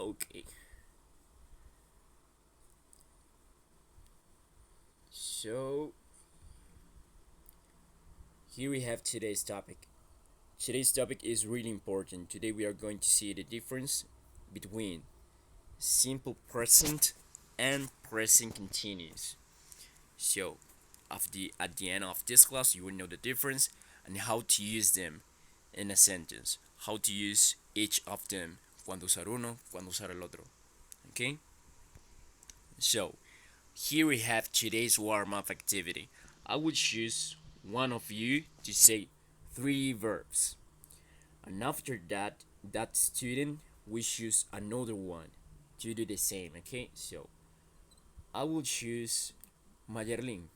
Okay, so here we have today's topic. Today's topic is really important. Today we are going to see the difference between simple present and present continuous. So, at the end of this class, you will know the difference and how to use them in a sentence. How to use each of them. Cuando usar uno, cuando usar el otro. Okay? So, here we have today's warm-up activity. I will choose one of you to say three verbs. And after that, that student will choose another one to do the same. Okay, so I will choose Mayerlin.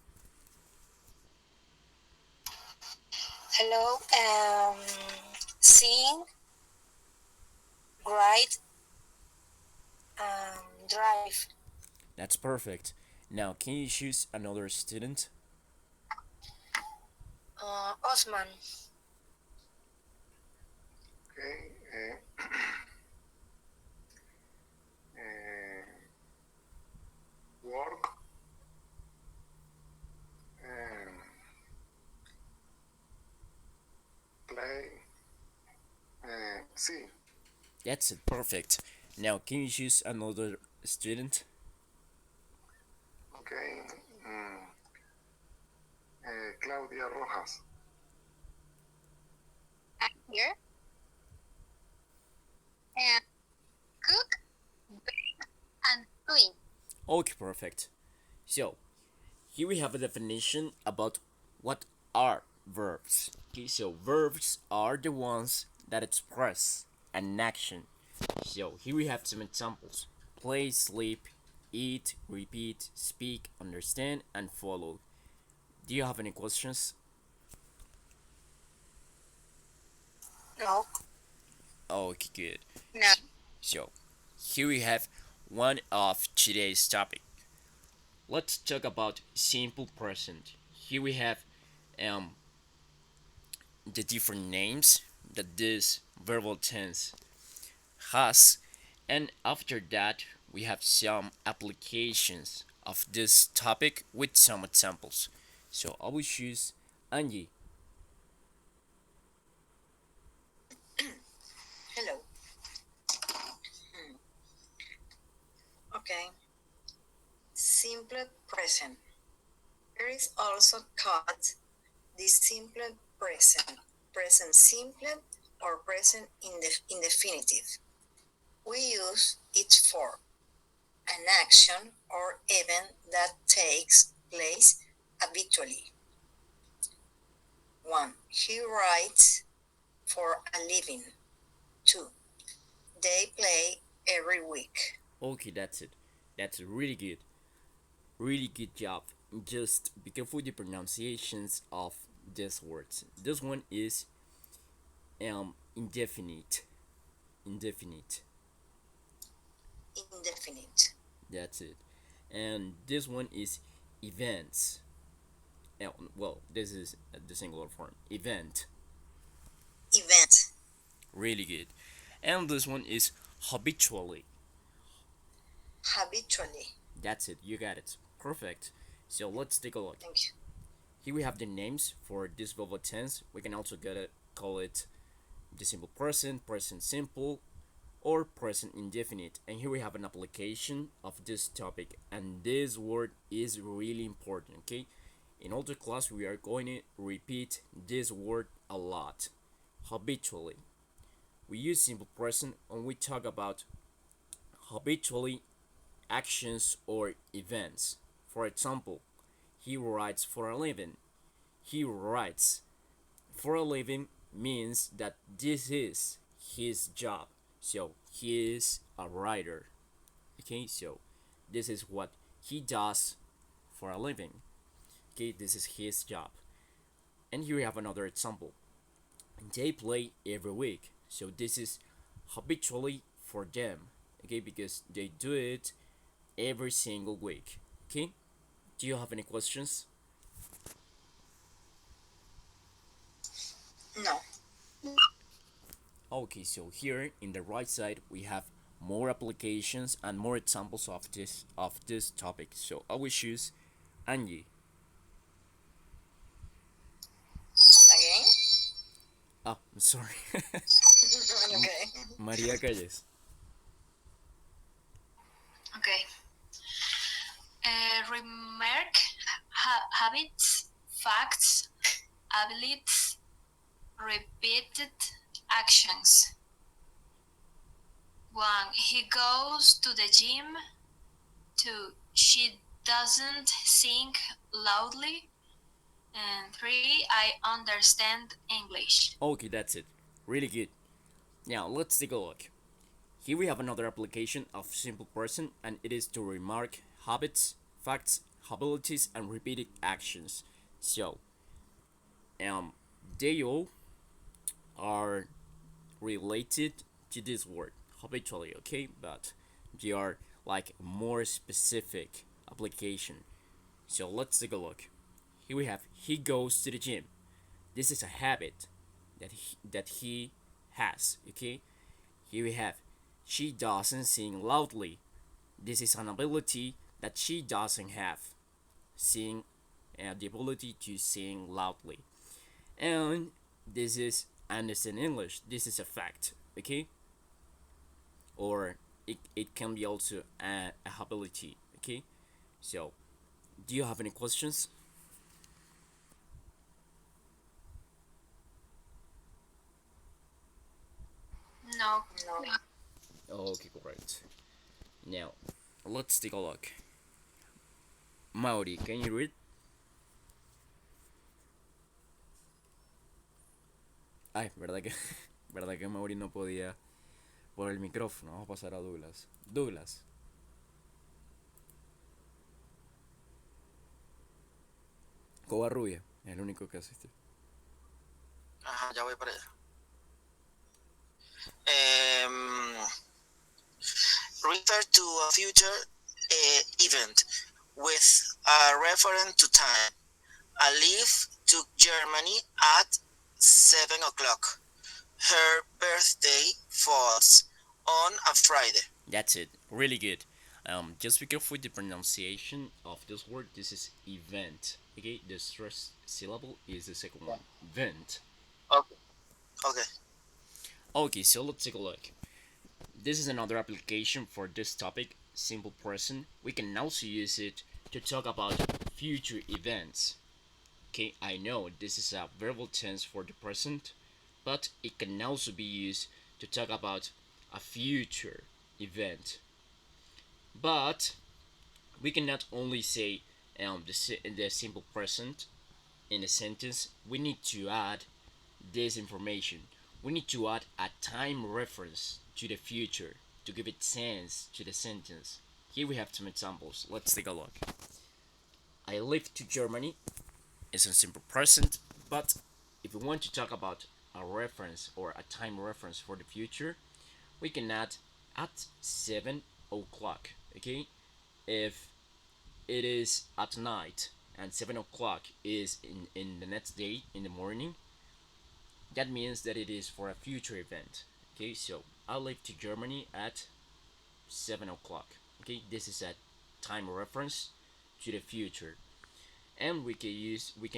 Hello, sing, write, drive. That's perfect. Now, can you choose another student? Osman, Okay. Work. Um, Play. See. That's it, perfect. Now, can you choose another student? Okay. Mm, Claudia Rojas. here, and cook, bake, and clean. Okay, perfect. So, here we have a definition about what are verbs. Okay, so verbs are the ones that express an action. So here we have some examples: play, sleep, eat, repeat, speak, understand, and follow. Do you have any questions? No, Okay, good. no. So here we have one of today's topic. Let's talk about simple present. Here we have um the different names that this verbal tense has, and after that we have some applications of this topic with some examples. So I will choose Angie. Hello. Okay. Simple present. There is also called the simple present, present simple, or present indefinitive. We use it for an action or event that takes place habitually. 1. He writes for a living. 2. They play every week. Okay, that's it. That's really good. Really good job. Just be careful with the pronunciations of these words. This one is indefinite. Indefinite. Indefinite. That's it. And this one is events. Well, this is the singular form. Event. Event. Really good. And this one is habitually. Habitually. That's it. You got it. Perfect. So let's take a look. Thank you. Here we have the names for this verbal tense. We can also call it the simple present, present simple, or present indefinite. And here we have an application of this topic. And this word is really important, okay? In all the class, we are going to repeat this word a lot. Habitually. We use simple present when we talk about habitually actions or events. For example, he writes for a living. He writes for a living means that this is his job. So he is a writer. Okay, so this is what he does for a living. Okay, this is his job. And here we have another example. They play every week. So this is habitually for them. Okay, because they do it every single week. Okay, do you have any questions? No. Okay, so here in the right side we have more applications and more examples of this topic. So I will choose Angie. Again? Ah, I'm sorry. Okay. Maria Calles. Okay. Remark, habits, facts, abilities, repeated actions. 1. He goes to the gym. 2. She doesn't sing loudly. And 3. I understand English. Okay, that's it. Really good. Now let's take a look. Here we have another application of simple present, and it is to remark habits, facts, abilities, and repeated actions. So, they all are related to this word habitually, okay? But they are like more specific application. So let's take a look. Here we have he goes to the gym. This is a habit that he has, okay? Here we have she doesn't sing loudly. This is an ability that she doesn't have. Sing the ability to sing loudly. And this is understand English. This is a fact, okay? Or it can be also a ability, okay? So, do you have any questions? No. No. Okay, great. Now, let's take a look. Mauri, can you read? Ay, verdad que, verdad que Mauri no podía por el micrófono. Vamos a pasar a Douglas. Douglas. Covarrubia, es el único que asiste. Ajá, ya voy para allá. Refer to a future event with a reference to time. I leave to Germany at 7 o'clock. Her birthday falls on a Friday. That's it. Really good. Just be careful with the pronunciation of this word. This is event. Okay, the stressed syllable is the second one. Event. Okay. Okay. Okay, so let's take a look. This is another application for this topic, simple present. We can also use it to talk about future events. Okay, I know this is a verbal tense for the present, but it can also be used to talk about a future event. But we cannot only say the simple present in a sentence. We need to add this information. We need to add a time reference to the future to give it sense to the sentence. Here we have some examples. Let's take a look. I left to Germany is a simple present, but if we want to talk about a reference or a time reference for the future, we can add at 7 o'clock. Okay, if it is at night and 7 o'clock is in the next day in the morning, that means that it is for a future event. Okay, so I leave to Germany at 7 o'clock. Okay, this is a time reference to the future, and we can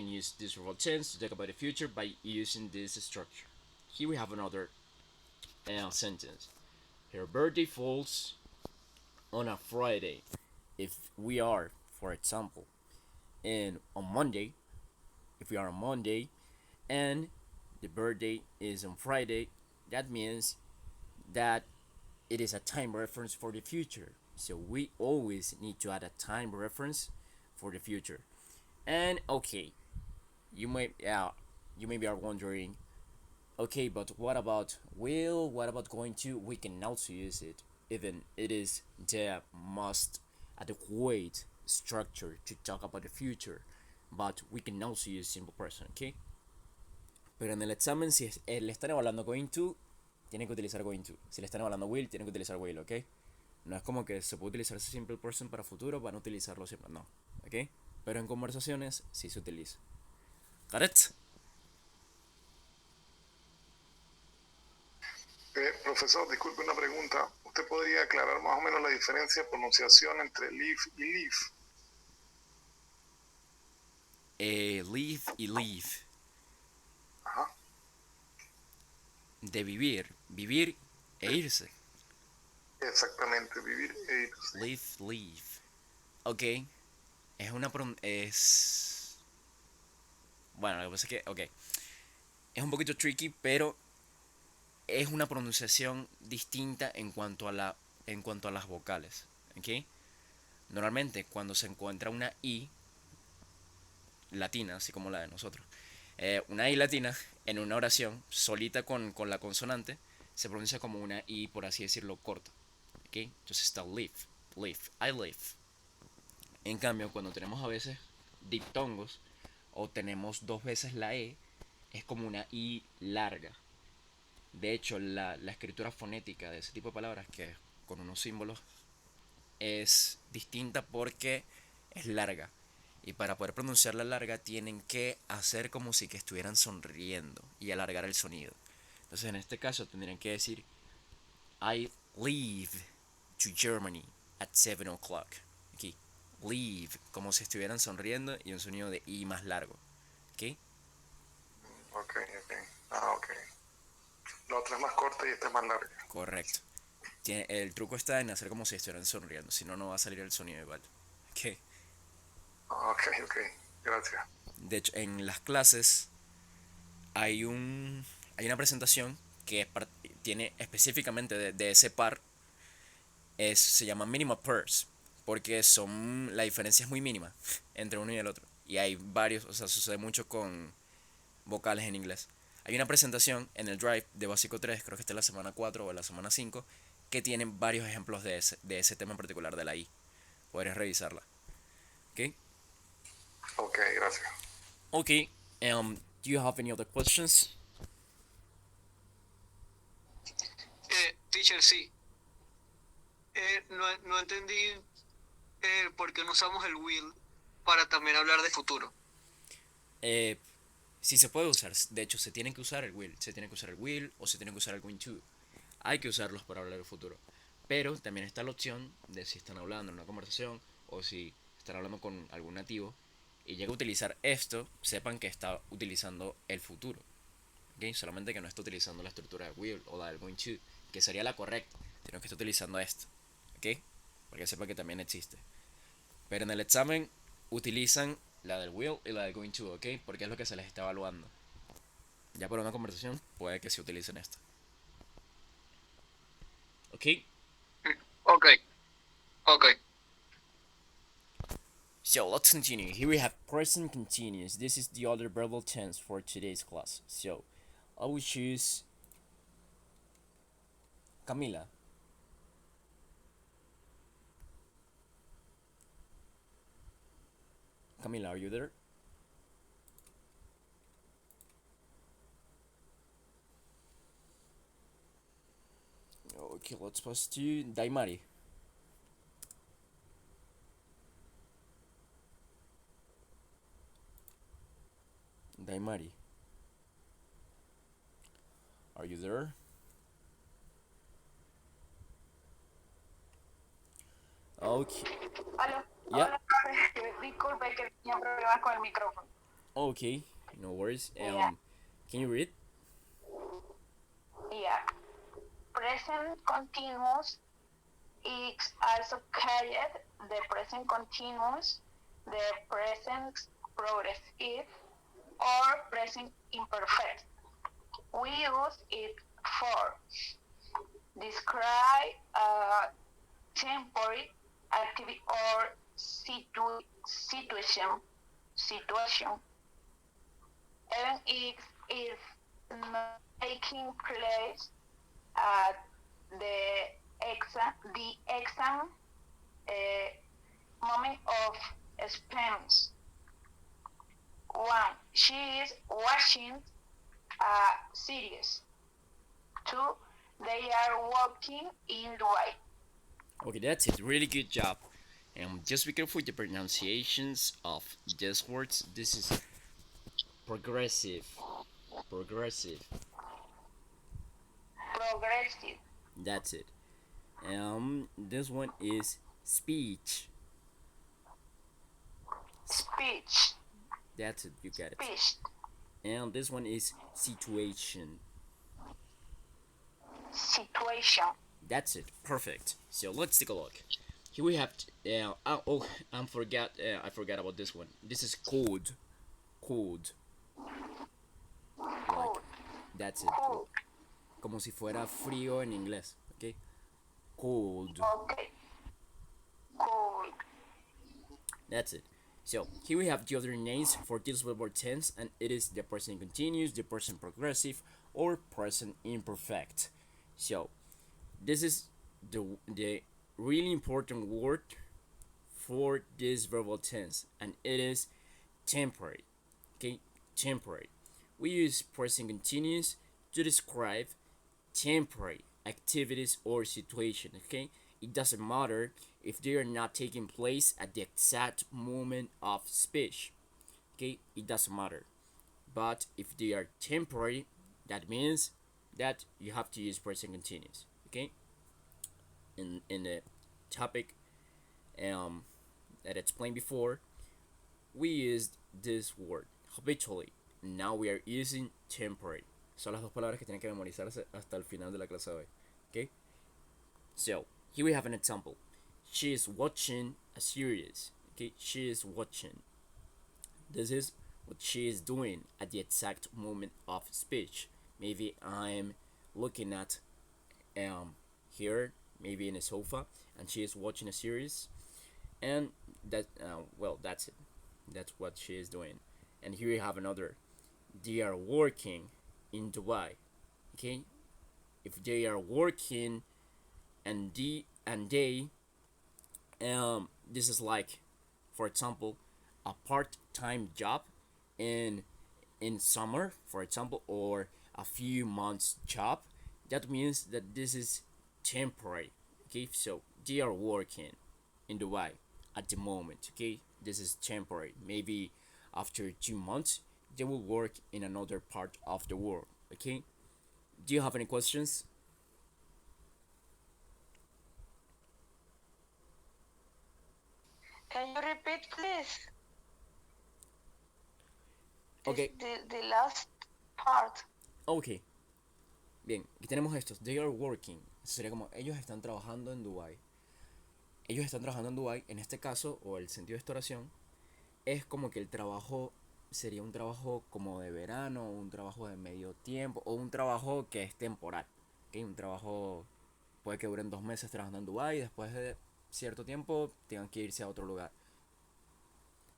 use this verbal tense to talk about the future by using this structure. Here we have another sentence. Her birthday falls on a Friday. If we are, for example, on Monday, if we are on Monday, and the birthday is on Friday, that means that it is a time reference for the future. So we always need to add a time reference for the future. And okay, you may be are wondering, okay, but what about will? What about going to? We can also use it, even it is the most adequate structure to talk about the future, but we can also use simple present, okay? Pero en el examen, si le están evaluando going to, tienen que utilizar going to. Si le están evaluando will, tienen que utilizar will, ¿ok? No es como que se puede utilizar ese simple present para futuro, van a utilizarlo siempre, no, ¿ok? Pero en conversaciones sí se utiliza. Got it? Profesor, disculpe una pregunta. Usted ¿usted podría aclarar más o menos la diferencia de pronunciación entre live y live? Live y leave. Ajá. De vivir. Vivir e irse. Exactamente, vivir e irse. Live, leave. Ok. Es una es... Bueno, lo que pasa es que... Ok. Es un poquito tricky, pero es una pronunciación distinta en cuanto a las vocales. ¿Ok? Normalmente cuando se encuentra una I latina, así como la de nosotros, una I latina en una oración solita con la consonante se pronuncia como una I, por así decirlo, corta. ¿Ok? Entonces está live, live, I live. En cambio, cuando tenemos a veces diptongos o tenemos dos veces la E, es como una I larga. De hecho, la escritura fonética de ese tipo de palabras, que con unos símbolos, es distinta porque es larga. Y para poder pronunciarla larga tienen que hacer como si que estuvieran sonriendo y alargar el sonido. Entonces en este caso tendrían que decir I leave to Germany at 7 o'clock. Aquí, leave, como si estuvieran sonriendo y un sonido de I más largo. ¿Ok? Ok, ok. Ah, ok. La otra es más corta y esta es más larga. Correcto. El truco está en hacer como si estuvieran sonriendo, si no, no va a salir el sonido igual. ¿Ok? Ah, ok, ok. Gracias. De hecho, en las clases hay hay una presentación que tiene específicamente de ese par. Se llama minima pairs porque la diferencia es muy mínima entre uno y el otro, y hay varios, o sea, sucede mucho con vocales en inglés. Hay una presentación en el Drive de Básico 3, creo que está en la semana 4 o en la semana 5, que tienen varios ejemplos de ese tema en particular de la I. Podrías revisarla. ¿Ok? Ok, gracias. Ok. Do you have any other questions? Teacher, sí. No entendí por qué no usamos el will para también hablar de futuro. Sí se puede usar, de hecho se tiene que usar el will, se tiene que usar el will o se tiene que usar el going to. Hay que usarlos para hablar del futuro. Pero también está la opción de si están hablando en una conversación o si están hablando con algún nativo y llega a utilizar esto, sepan que está utilizando el futuro. ¿Okay? Solamente que no está utilizando la estructura de will o la del going to, que sería la correcta, sino que está utilizando esto. ¿Ok? Porque sepan que también existe. Pero en el examen utilizan la del will y la del going to, ¿ok? Porque es lo que se les está evaluando. Ya por una conversación puede que se utilicen esto. ¿Ok? Ok, ok. So let's continue. Here we have present continuous. This is the other verbal tense for today's class. So I will choose Camila. Camila, are you there? Okay, let's pass to Daimari. Daimari. Are you there? Okay. Aló, Yeah. hola, disculpe que tenía problemas con el micrófono. Okay. No worries. Yeah. Can you read? Yeah. Present continuous is also carried the present continuous, the present progressive, or present imperfect. We use it for describe a temporary activity or situation. Even if it's not taking place at the exam moment of expense. 1. She is watching a series. 2. They are walking in the way. Okay, that's it. Really good job. Just be careful with the pronunciations of these words. This is progressive. Progressive. Progressive. That's it. This one is speech. Speech. That's it, you got it. Speech. And this one is situation. Situation. That's it, perfect. So let's take a look. Here we have. I forgot about this one. This is code. Code. Like, Cold. that's it. Cold. Como si fuera frío en inglés. Okay. Cold. Okay. Cold. That's it. So here we have the other names for this verb tense, and it is the present continuous, the present progressive, or present imperfect. So this is the really important word for this verbal tense, and it is temporary. Okay, temporary. We use present continuous to describe temporary activities or situation. Okay, it doesn't matter if they are not taking place at the exact moment of speech. Okay, it doesn't matter. But if they are temporary, that means that you have to use present continuous. Okay, in the topic that I explained before, we used this word habitually. Now we are using temporary. Son las dos palabras que tienen que memorizarse hasta el final de la clase de hoy. Okay? So, here we have an example. She is watching a series. Okay? She is watching. This is what she is doing at the exact moment of speech. Maybe I'm looking at here, maybe in a sofa, and she is watching a series, and that's it. That's what she is doing. And here you have another. They are working in Dubai. Okay, if they are working and they this is like, for example, a part-time job in summer, for example, or a few months job. That means that this is temporary. Okay, so they are working in Dubai at the moment. Okay, this is temporary. Maybe after 2 months they will work in another part of the world. Okay, do you have any questions? Can you repeat, please? Okay. The last part. Ok. Bien, aquí tenemos estos. They are working. Sería como ellos están trabajando en Dubai. Ellos están trabajando en Dubai. En este caso, o el sentido de esta oración, es como que el trabajo sería un trabajo como de verano, un trabajo de medio tiempo, o un trabajo que es temporal. ¿Okay? Un trabajo puede que duren 2 meses trabajando en Dubai y después de cierto tiempo tengan que irse a otro lugar.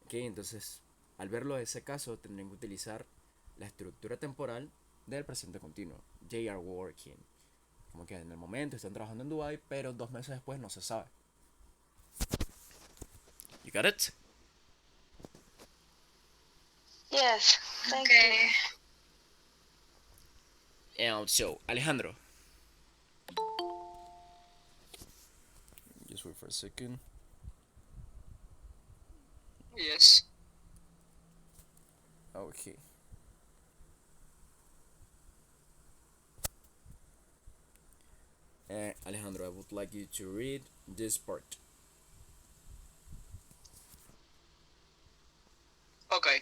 ¿Ok? Entonces, al verlo de ese caso, tendrían que utilizar la estructura temporal del presente continuo. They are working. Como que en el momento están trabajando en Dubai, pero 2 meses después no se sabe. You got it? Yes, thank Okay. And so, Alejandro. Just wait for a second. Yes. Okay. Alejandro, I would like you to read this part. Okay.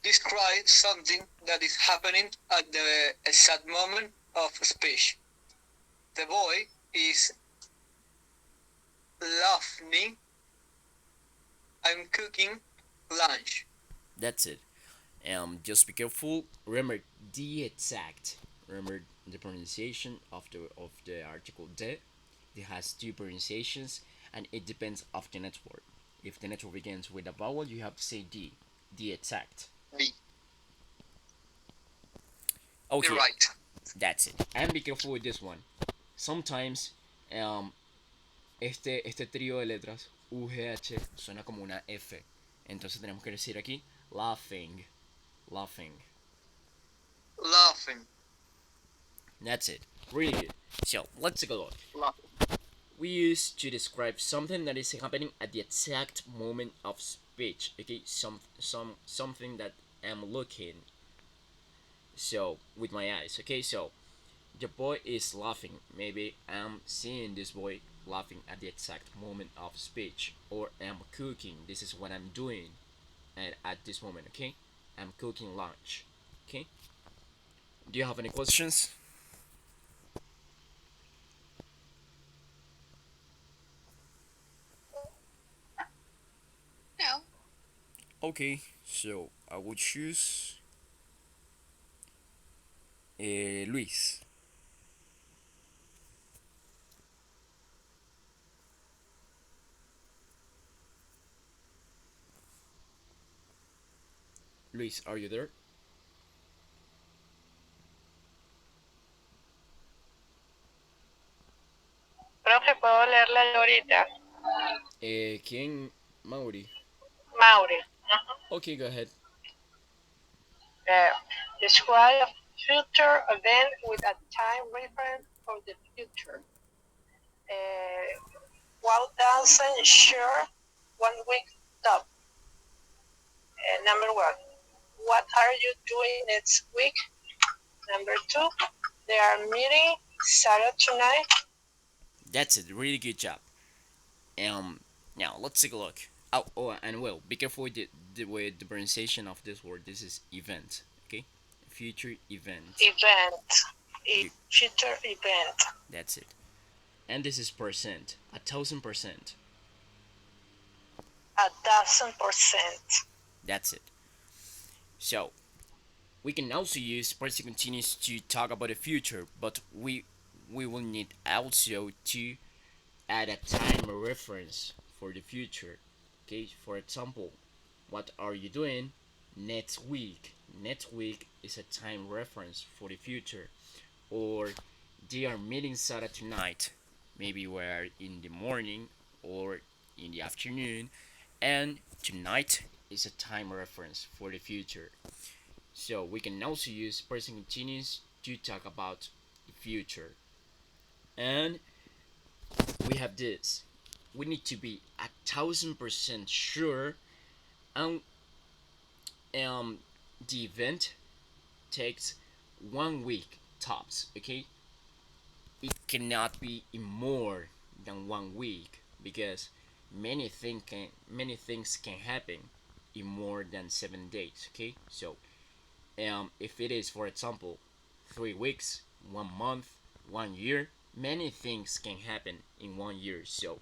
Describe something that is happening at the exact moment of speech. The boy is laughing. I'm cooking lunch. That's it. Just be careful. Remember the exact. Remember the pronunciation of the article the. It has two pronunciations, and it depends of the network. If the network begins with a vowel, you have to say the exact. B. Okay, You're right. that's it. And be careful with this one. Sometimes, este trío de letras UGH suena como una F. Entonces tenemos que decir aquí laughing, laughing. Laughing. That's it. Really good. So let's take a look. Laughing. We use to describe something that is happening at the exact moment of speech. Okay, something that I'm looking. So with my eyes. Okay, so the boy is laughing. Maybe I'm seeing this boy laughing at the exact moment of speech. Or I'm cooking. This is what I'm doing and at this moment, okay? I'm cooking lunch. Okay? Do you have any questions? No. Okay, so I would choose Luis. Luis, are you there? Profe, ¿puedo leerla yo ahorita? ¿Quién? Mauri. Mauri. Okay, go ahead. Uh, Describe a future event with a time reference for the future. 1,000 sure 1 week top. Number one, what are you doing next week? Number two, they are meeting Sarah tonight. That's it. Really good job. Um, Now let's take a look. Oh, and well, be careful with with the pronunciation of this word. This is event. Okay, future event. Event. You, Future event. that's it. And this is percent. 1,000%. 1,000%. That's it. So we can also use present continuous to talk about the future, but we will need also to add a time reference for the future. Okay, for example, what are you doing next week? Next week is a time reference for the future. Or they are meeting Sarah tonight. Maybe we're in the morning or in the afternoon, and tonight is a time reference for the future. So we can also use present continuous to talk about the future. And we have this. We need to be 1,000% sure and the event takes 1 week tops, okay? It cannot be in more than 1 week because many things can happen in more than 7 days, okay? So if it is, for example, 3 weeks, 1 month, 1 year, many things can happen in 1 year. So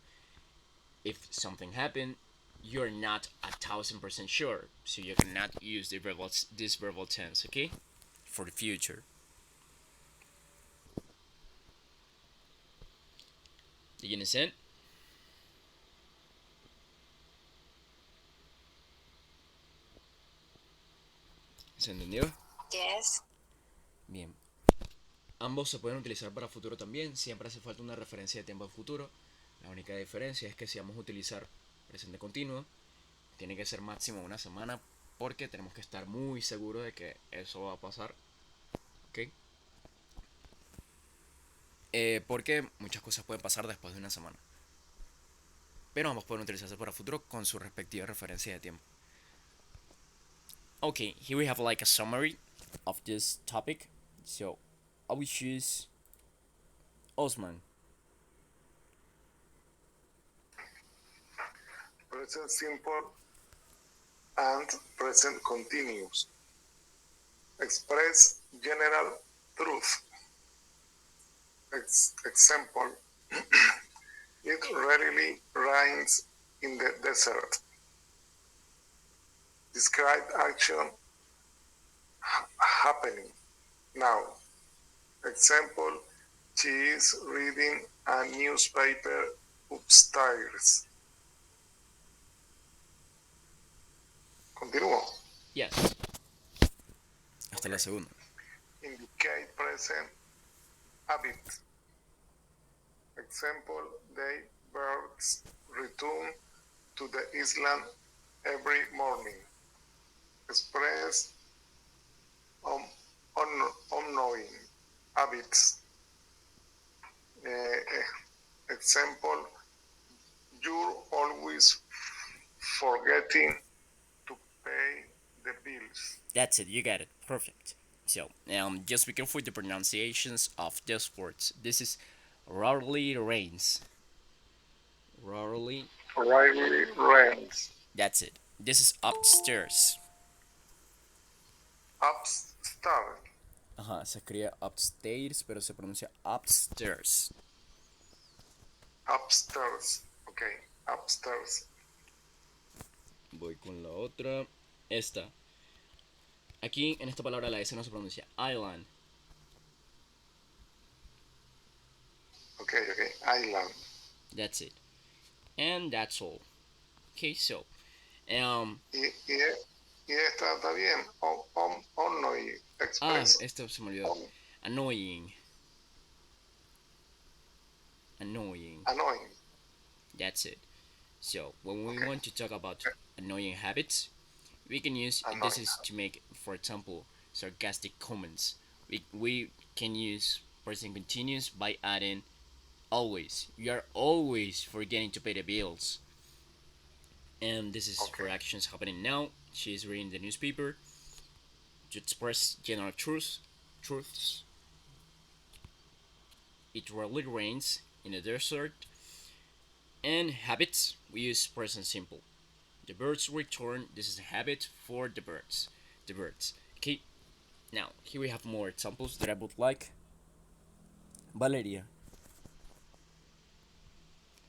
if something happened, you're not 1,000% sure, so you cannot use this verbal tense, okay, for the future. Do you understand? ¿Se entendió? Yes. Bien. Ambos se pueden utilizar para futuro también. Siempre hace falta una referencia de tiempo al futuro. La única diferencia es que si vamos a utilizar presente continuo, tiene que ser máximo una semana porque tenemos que estar muy seguros de que eso va a pasar. ¿Ok? Porque muchas cosas pueden pasar después de una semana. Pero ambos pueden utilizarse para futuro con su respectiva referencia de tiempo. Okay, here we have like a summary of this topic. So I will choose Osman. Present simple and present continuous. Express general truth. Example, it rarely rains in the desert. Describe action happening now. Example, she is reading a newspaper upstairs. Continúo. Yes. Hasta la segunda. Indicate present habit. Example, they birds return to the island every morning. Express unknowing habits. Example, you're always forgetting to pay the bills. That's it, you got it. Perfect. So, just be careful with the pronunciations of these words. This is rarely rains. Rarely. Rarely rains. That's it. This is upstairs. Upstairs. Ajá, se escribe upstairs, pero se pronuncia upstairs. Upstairs. Okay. Upstairs. Voy con la otra. Esta. Aquí en esta palabra la S no se pronuncia. Island. Okay. Island. That's it. And that's all. Okay, so. Y esta está bien. Only express. Esto se me olvidó. Annoying. Annoying. Annoying. That's it. So when we Okay. want to talk about annoying habits, we can use Annoying this is to make, for example, sarcastic comments. We can use present continuous by adding always. You are always forgetting to pay the bills. And this is for Okay. actions happening now. She is reading the newspaper to express general truths. It rarely rains in the desert. And habits, we use present simple. The birds return. This is a habit for the birds. The birds. Okay. Now here we have more examples that I would like Valeria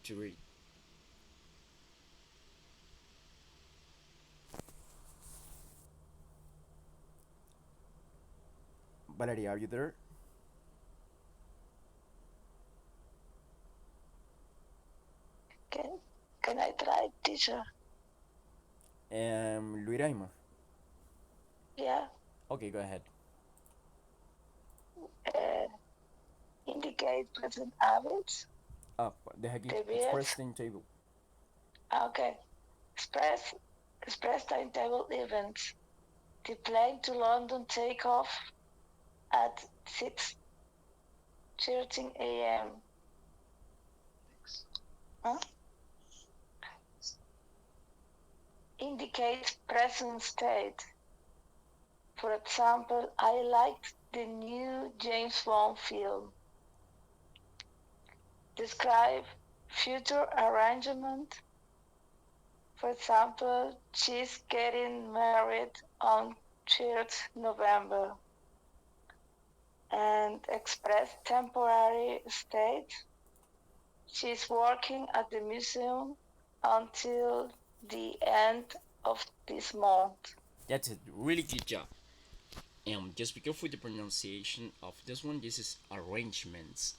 to read. Valeria, are you there? Can I try, teacher? Luiraima. Yeah. Okay, go ahead. Uh, indicate present habits. Deja aquí. The Express birds. timetable. Okay. Express timetable events. The plane to London take off at 6:13 a.m. Huh? Indicate present state. For example, I liked the new James Bond film. Describe future arrangement. For example, she's getting married on 3rd November. And express temporary state. She's working at the museum until the end of this month. That's it. Really good job. Just be careful with the pronunciation of this one. This is arrangements.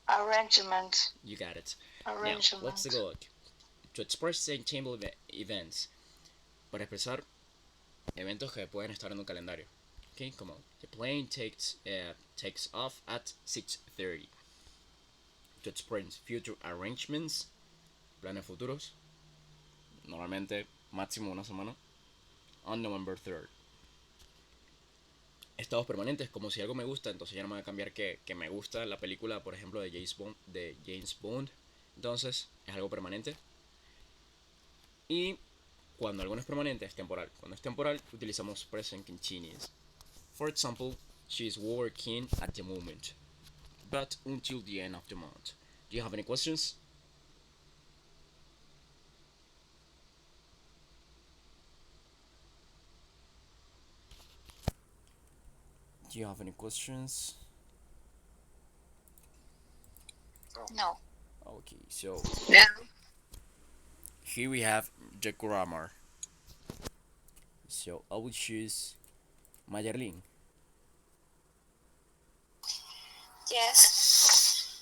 Arrangement. You got it. Arrangement. Now, let's take a look. To express timetable events. Para expresar eventos que pueden estar en un calendario. Okay, como the plane takes off at 6:30. To express future arrangements, planes futuros, normalmente máximo una semana, on November 3rd. Estados permanentes, como si algo me gusta, entonces ya no me voy a cambiar que me gusta la película, por ejemplo, de James Bond. Entonces, es algo permanente. Y cuando algo no es permanente, es temporal. Cuando es temporal, utilizamos present continuous. For example, she is working at the moment, but until the end of the month. Do you have any questions? Do you have any questions? No. Okay, so No. here we have the grammar. So I will choose Mayerlin. Yes.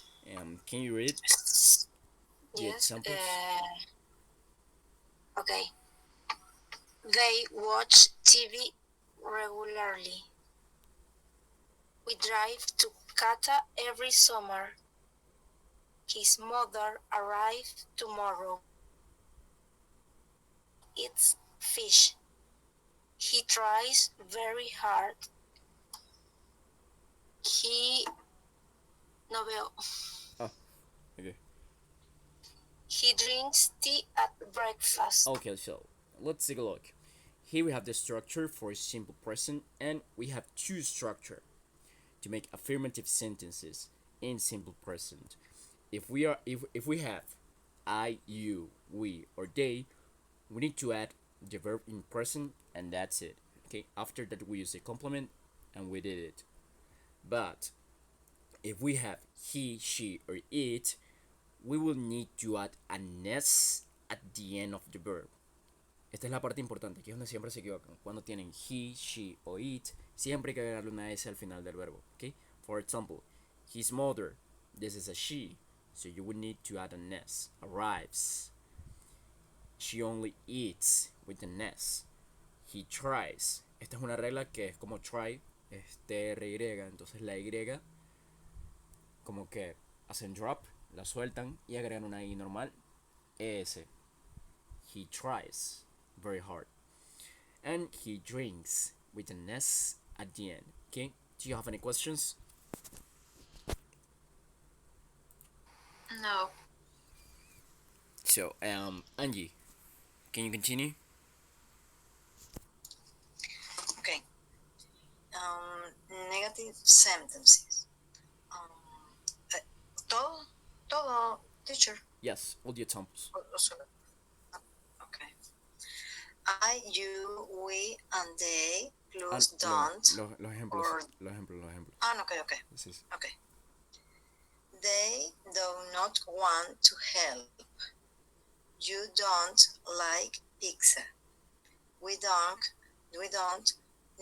Can you read the Yes. examples? Okay. They watch TV regularly. We drive to Kata every summer. His mother arrives tomorrow. Eats fish. He tries very hard. He no veo. Okay. He drinks tea at breakfast. Okay, so let's take a look. here we have the structure for simple present, and we have two structure to make affirmative sentences in simple present. If we have I, you, we, or they, we need to add the verb in present, and that's it. Okay, after that we use a complement and we did it. But if we have he, she, or it, we will need to add an s at the end of the verb. Esta es la parte importante, aquí es donde siempre se equivocan. Cuando tienen he, she o it, siempre hay que agregarle una s al final del verbo. Okay? For example, his mother, this is a she, so you would need to add an s. Arrives. She only eats with an s. He tries. Esta es una regla que es como try, es TRY, entonces la Y como que hacen drop, la sueltan y agregan una I normal, ES. He tries very hard. And he drinks with an S at the end. Okay, do you have any questions? No. So, Angie, can you continue? Okay. Negative sentences. Todo, teacher. Yes, all the examples. Okay. I, you, we, and they plus don't. Los ejemplos. or- Los ejemplos. Okay. This is Okay. They do not want to help. You don't like pizza. We don't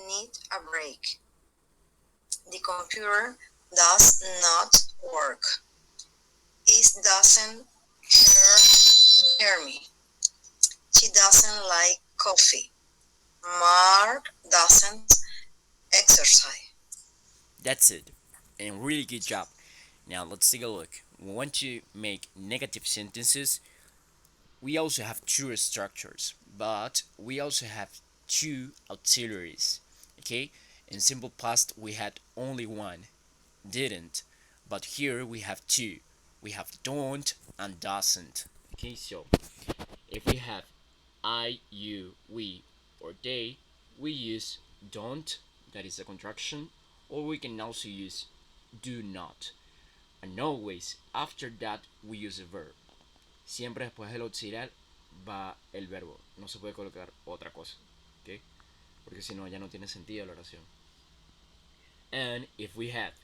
need a break. The computer does not work. It doesn't hear me. She doesn't like coffee. Mark doesn't exercise. That's it. And really good job. Now let's take a look. We want to make negative sentences. We also have two structures, but we also have two auxiliaries. Okay? In simple past we had only one, didn't, but here we have two. We have don't and doesn't. Okay, so if we have I, you, we, or they, we use don't, that is a contraction, or we can also use do not. And always after that we use a verb. Siempre después del auxiliar va el verbo. No se puede colocar otra cosa. ¿Ok? Porque si no ya no tiene sentido la oración. And if we have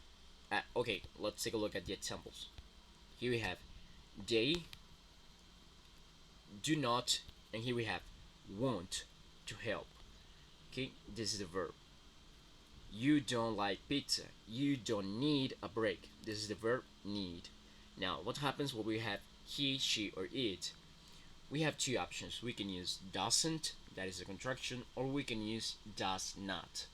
okay, let's take a look at the examples. Here we have they do not, and here we have want to help. Okay, this is the verb. You don't like pizza. You don't need a break. This is the verb need. Now, what happens when we have he, she, or it? We have two options. We can use doesn't, that is a contraction, or we can use does not.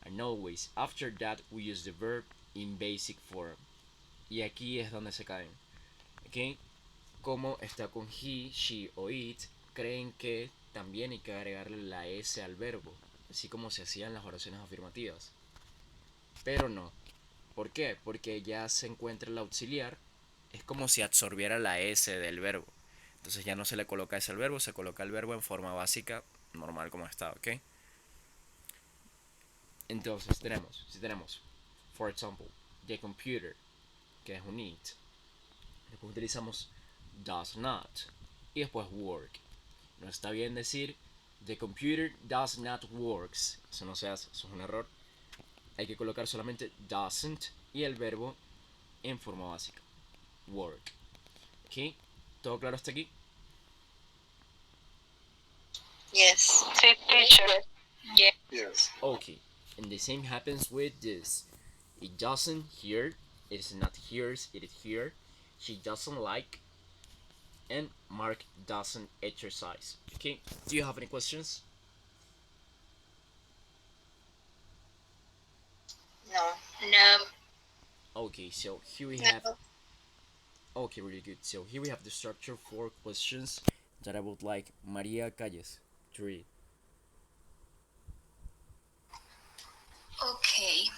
And always after that we use the verb in basic form. Y aquí es donde se caen. ¿Ok? Como está con he, she o it, creen que también hay que agregarle la s al verbo, así como se hacían las oraciones afirmativas. Pero no. ¿Por qué? Porque ya se encuentra el auxiliar. Es como si absorbiera la s del verbo. Entonces ya no se le coloca s al verbo, se coloca el verbo en forma básica, normal como está, ¿ok? Entonces si tenemos, for example, the computer, que es un it. Después utilizamos does not y después work. No está bien decir the computer does not works. Eso no se hace, eso es un error. Hay que colocar solamente doesn't y el verbo en forma básica. Work. ¿Ok? ¿Todo claro hasta aquí? Yes. Sí, teacher. Yes. Okay. And the same happens with this. It doesn't here. It is not here's. It is here. She doesn't like. And Mark doesn't exercise. Okay. Do you have any questions? No. Okay. So here we have. Okay, really good. So here we have the structure for questions that I would like Maria Calles to read. Okay.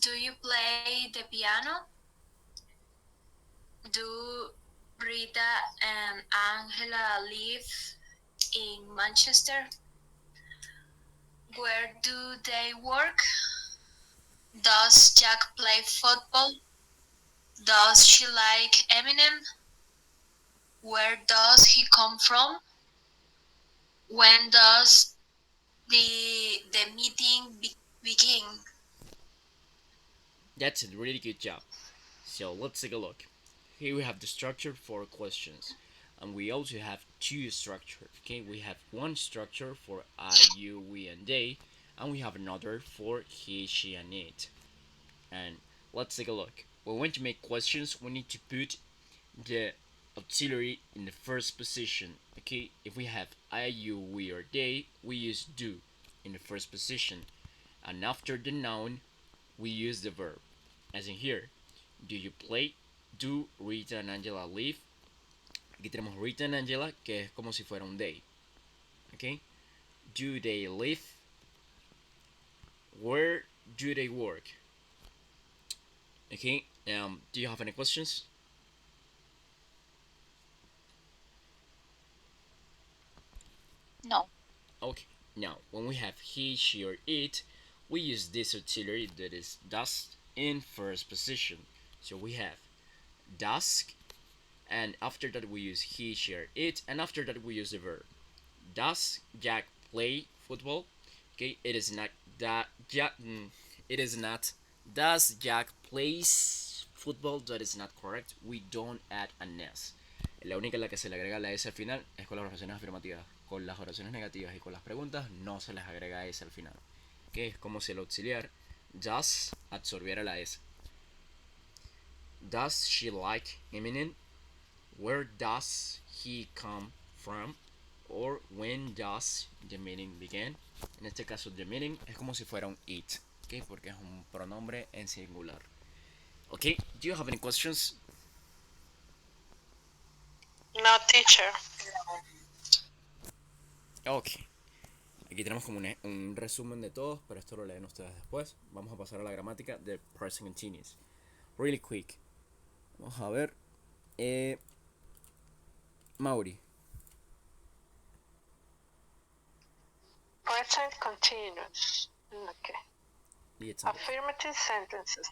Do you play the piano? Do Rita and Angela live in Manchester. Where do they work? Does Jack play football? Does she like Eminem? Where does he come from? When does the meeting begin? That's a really good job. So let's take a look. Here we have the structure for questions, and we also have two structures. Okay, we have one structure for I, you, we, and they, and we have another for he, she, and it. And let's take a look. When we want to make questions, we need to put the auxiliary in the first position. Okay, if we have I, you, we, or they, we use do in the first position, and after the noun, we use the verb. As in here, do you play? Do Rita and Angela live? Aquí tenemos Rita and Angela, que es como si fuera un they. Okay, do they live? Where do they work? Okay, do you have any questions? No. Okay, now when we have he, she, or it, we use this auxiliary that is does in first position. So we have does, and after that we use he, she, or it, and after that we use the verb. Does Jack play football? Okay, it is not that Jack. It is not. Does Jack plays football? That is not correct. We don't add an s. La única en la que se le agrega la s al final es con las oraciones afirmativas. Con las oraciones negativas y con las preguntas no se les agrega s al final. Que es como si el auxiliar does absorbiera la s. Does she like Eminem? Where does he come from? Or when does the meeting begin? En este caso, the meeting es como si fuera un it, ¿okay? Porque es un pronombre en singular. Okay, do you have any questions? No, teacher. Ok. Aquí tenemos como un resumen de todos, pero esto lo leen ustedes después. Vamos a pasar a la gramática de present continuous. Really quick. Vamos a ver. Mauri. Present continuous. Okay. Y examples. Affirmative sentences.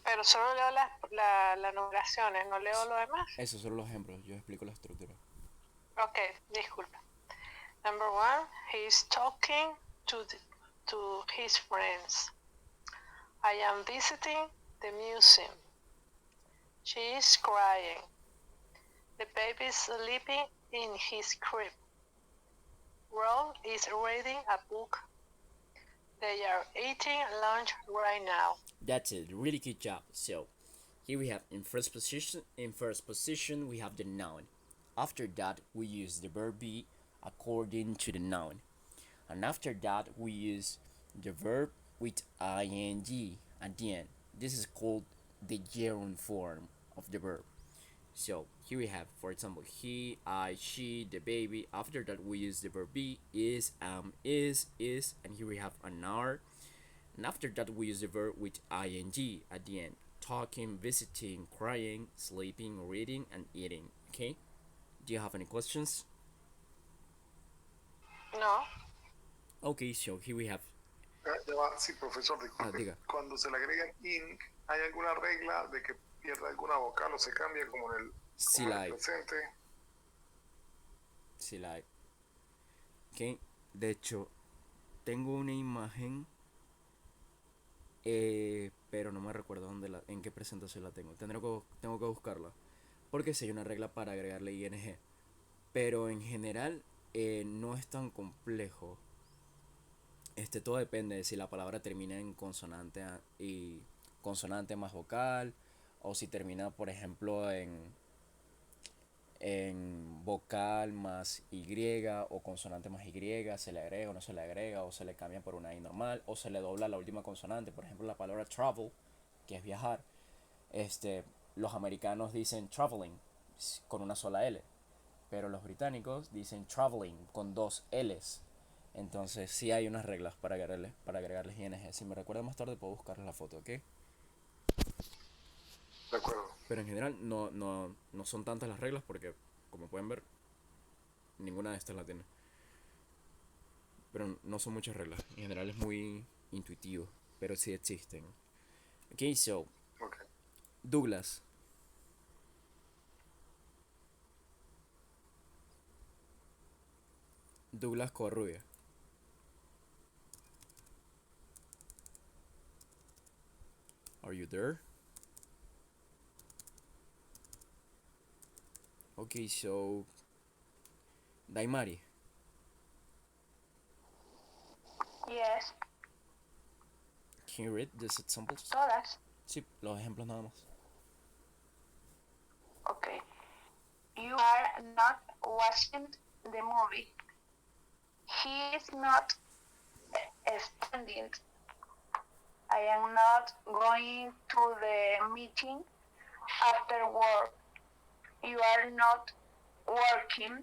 Pero solo leo las numeraciones, no leo lo demás. Esos son los ejemplos, yo explico la estructura. Ok, disculpa. Number 1, he's talking to his friends. I am visiting the museum. She is crying. The baby is sleeping in his crib. Ron is reading a book. They are eating lunch right now. That's it. Really good job. So here we have in first position we have the noun. After that we use the verb be according to the noun. And after that we use the verb with ing at the end. This is called the gerund form of the verb. So here we have, for example, he, I, she, the baby. After that we use the verb be, is, is, and here we have an hour. And after that we use the verb with ing at the end. Talking, visiting, crying, sleeping, reading, and eating. Okay? Do you have any questions? No. Okay, so here we have. Sí, profesor, disculpe. Diga. Cuando se le agrega ing, ¿hay alguna regla de que pierda alguna vocal o se cambia como en el, Sí como la en hay. el presente? Sí la hay. Okay. De hecho, tengo una imagen, pero no me recuerdo en qué presentación la tengo. Tengo que buscarla. Porque si hay una regla para agregarle ing. Pero en general no es tan complejo. Todo depende de si la palabra termina en consonante y consonante más vocal, o si termina, por ejemplo, en vocal más y o consonante más y, se le agrega o no se le agrega, o se le cambia por una i normal, o se le dobla la última consonante. Por ejemplo, la palabra travel, que es viajar, los americanos dicen traveling con una sola L, pero los británicos dicen traveling con dos L's. Entonces sí hay unas reglas para agregarles ing. Si me recuerda más tarde puedo buscarles la foto, ¿ok? De acuerdo. Pero en general no son tantas las reglas porque como pueden ver, ninguna de estas la tiene. Pero no son muchas reglas. En general es muy intuitivo, pero sí existen. Ok, so, Okay. Douglas. Douglas Covarrubia. Are you there? Okay, so Daimari. Yes, Can you read these examples? todas. Sí, los ejemplos nada más. Okay. You are not watching the movie. He is not standing. I am not going to the meeting after work. You are not working.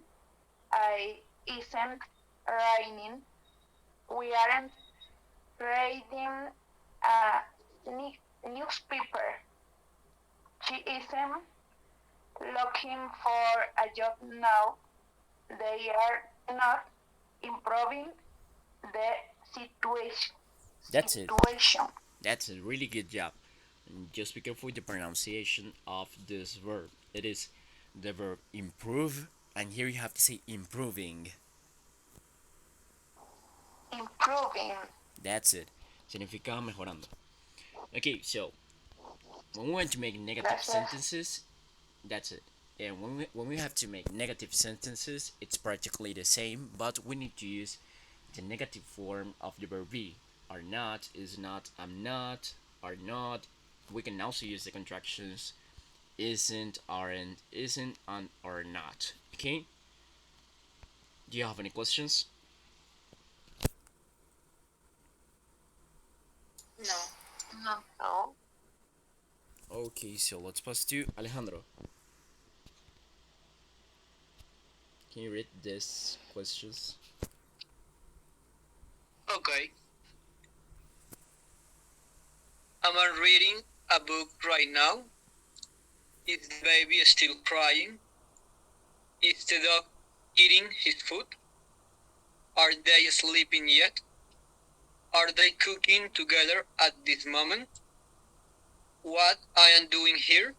I isn't raining. We aren't reading a newspaper. She isn't looking for a job now. They are not improving the situation. That's it. Situation. That's a really good job. And just be careful with the pronunciation of this verb. It is the verb improve, and here you have to say improving. Improving. That's it. Significa mejorando. Okay, so when we want to make negative Gracias. sentences, that's it. And when we have to make negative sentences, it's practically the same, but we need to use the negative form of the verb be. Are not, is not, am not, are not. We can also use the contractions isn't, aren't, isn't, and are not. Okay? Do you have any questions? No. No. No. Okay, so let's pass to Alejandro. Can you read these questions? Okay. Am I reading a book right now? Is the baby still crying? Is the dog eating his food? Are they sleeping yet? Are they cooking together at this moment? What I am doing here?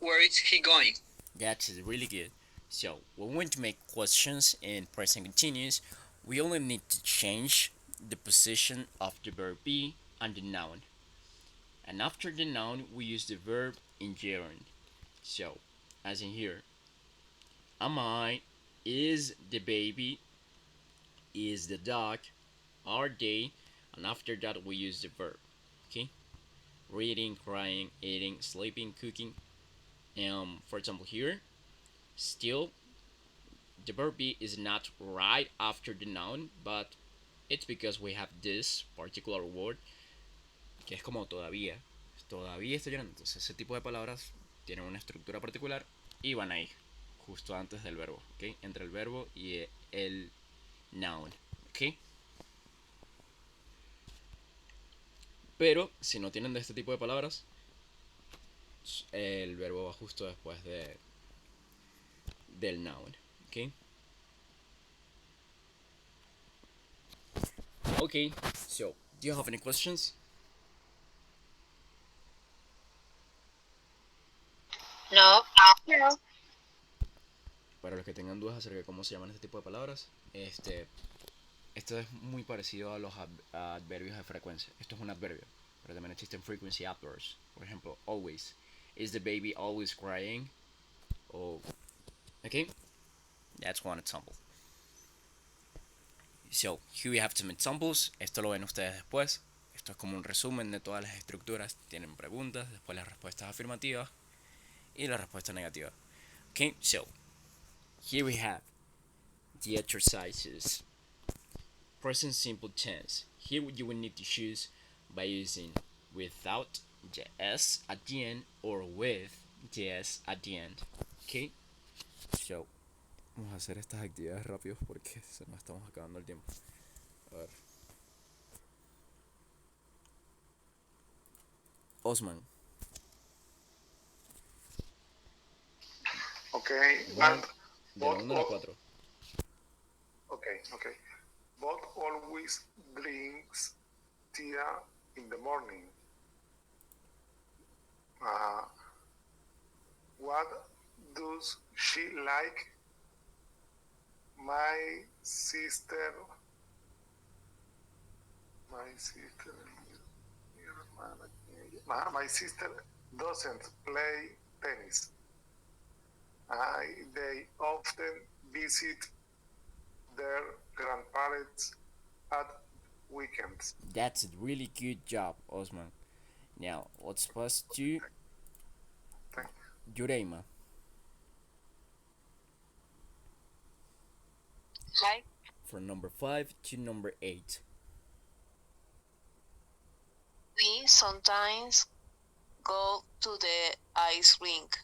Where is he going? That's really good. So, when we want to make questions in present continuous, we only need to change the position of the verb be and the noun. And after the noun, we use the verb in gerund. So, as in here, am I, is the baby, is the dog, are they, and after that we use the verb. Okay? Reading, crying, eating, sleeping, cooking. For example, here, still, the verb be is not right after the noun, but it's because we have this particular word que es como todavía. Todavía estoy llorando. Entonces, ese tipo de palabras tienen una estructura particular y van ahí, justo antes del verbo, ¿ok? Entre el verbo y el noun, ¿ok? Pero si no tienen de este tipo de palabras, el verbo va justo después del noun, ¿ok? Okay, so do you have any questions? No. No. Para los que tengan dudas acerca de cómo se llaman este tipo de palabras, esto es muy parecido a los adverbios de frecuencia. Esto es un adverbio, pero también existen frequency adverbs. Por ejemplo, always. Is the baby always crying? O, okay, that's one example. So, here we have some examples. Esto lo ven ustedes después. Esto es como un resumen de todas las estructuras. Tienen preguntas, después las respuestas afirmativas y la respuesta negativa. Okay, so here we have the exercises. Present simple tense. Here you will need to choose by using without the s at the end or with the s at the end. Okay, so vamos a hacer estas actividades rápidos porque se nos estamos acabando el tiempo. A ver. Osman. Okay. One, De la 1 a la 4. Okay. Both always drinks tea in the morning. What does she like? My sister. My sister doesn't play tennis. They often visit their grandparents at weekends. That's a really good job, Osman. Now, let's pass to Thank Yureima. Hi. From number 5 to number 8. We sometimes go to the ice rink.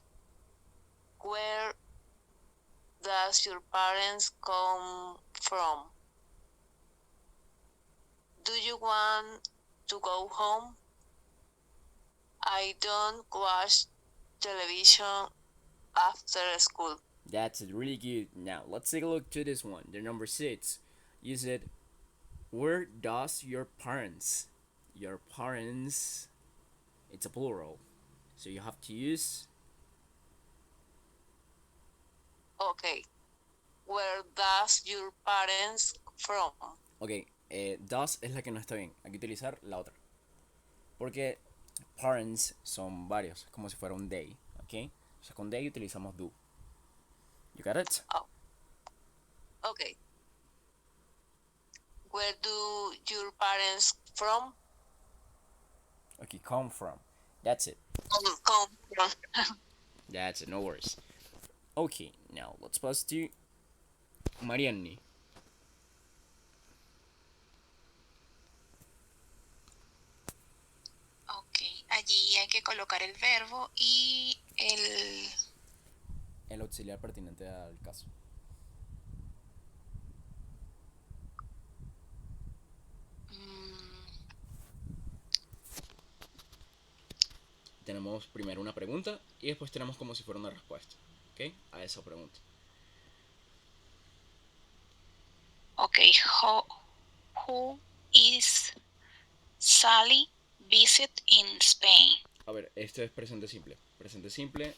Where does your parents come from? Do you want to go home? I don't watch television after school. That's it, really good. Now, let's take a look to this one. The number 6. You said, where does your parents? Your parents, it's a plural. So you have to use. Okay. Where does your parents from? Ok, does es la que no está bien. Hay que utilizar la otra. Porque parents son varios, como si fuera un they. Ok, o sea, con they utilizamos do. You got it? Okay. Where do your parents from? Okay, come from. That's it. Come from. That's it, no worries. Okay, now let's pass to Marianne. Ok, allí hay que colocar el verbo y El auxiliar pertinente al caso. Tenemos primero una pregunta y después tenemos como si fuera una respuesta, ¿ok? A esa pregunta. ok, who is Sally visit in Spain? A ver, esto es presente simple. Presente simple.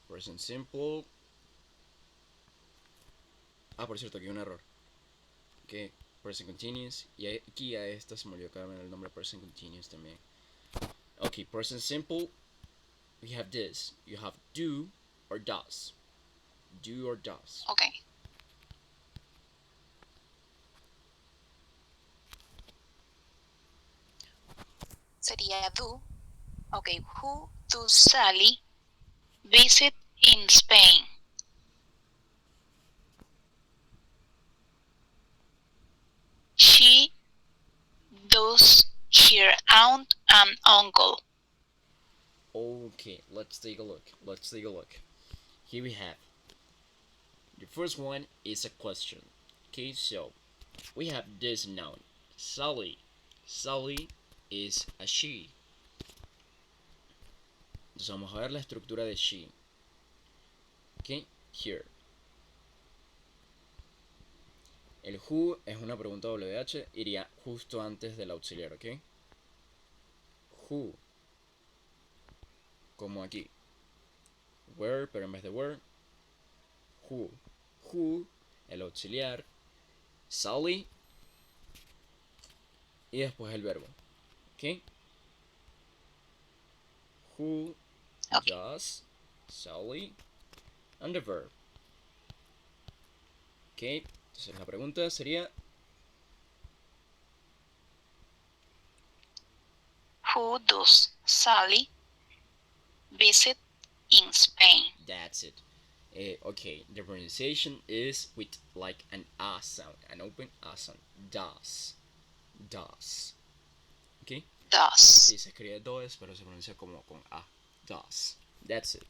Present simple. Ah, por cierto, aquí hay un error. Ok, present continuous. Y aquí a esta se me olvidó cambiar el nombre present continuous también. Ok, present simple. We have this. You have do or does. Do or does. Ok, sería do. Ok, who does Sally visit in Spain? She does her aunt and uncle. Okay, let's take a look. Let's take a look. Here we have. The first one is a question. Okay, so we have this noun, Sally. Sally is a she. Entonces vamos a ver la estructura de she. Okay, here. El who es una pregunta WH, iría justo antes del auxiliar, ¿ok? Who. Como aquí. Where, pero en vez de where. Who. Who, el auxiliar. Sally. Y después el verbo. ¿Ok? Who does Sally and the verb. Ok, entonces la pregunta sería Who does Sally visit in Spain? that's it. Okay, the pronunciation is with like an A sound, an open A sound. Does. Does. Okay? Does. Sí, se escribe does, pero se pronuncia como con A. Does. That's it.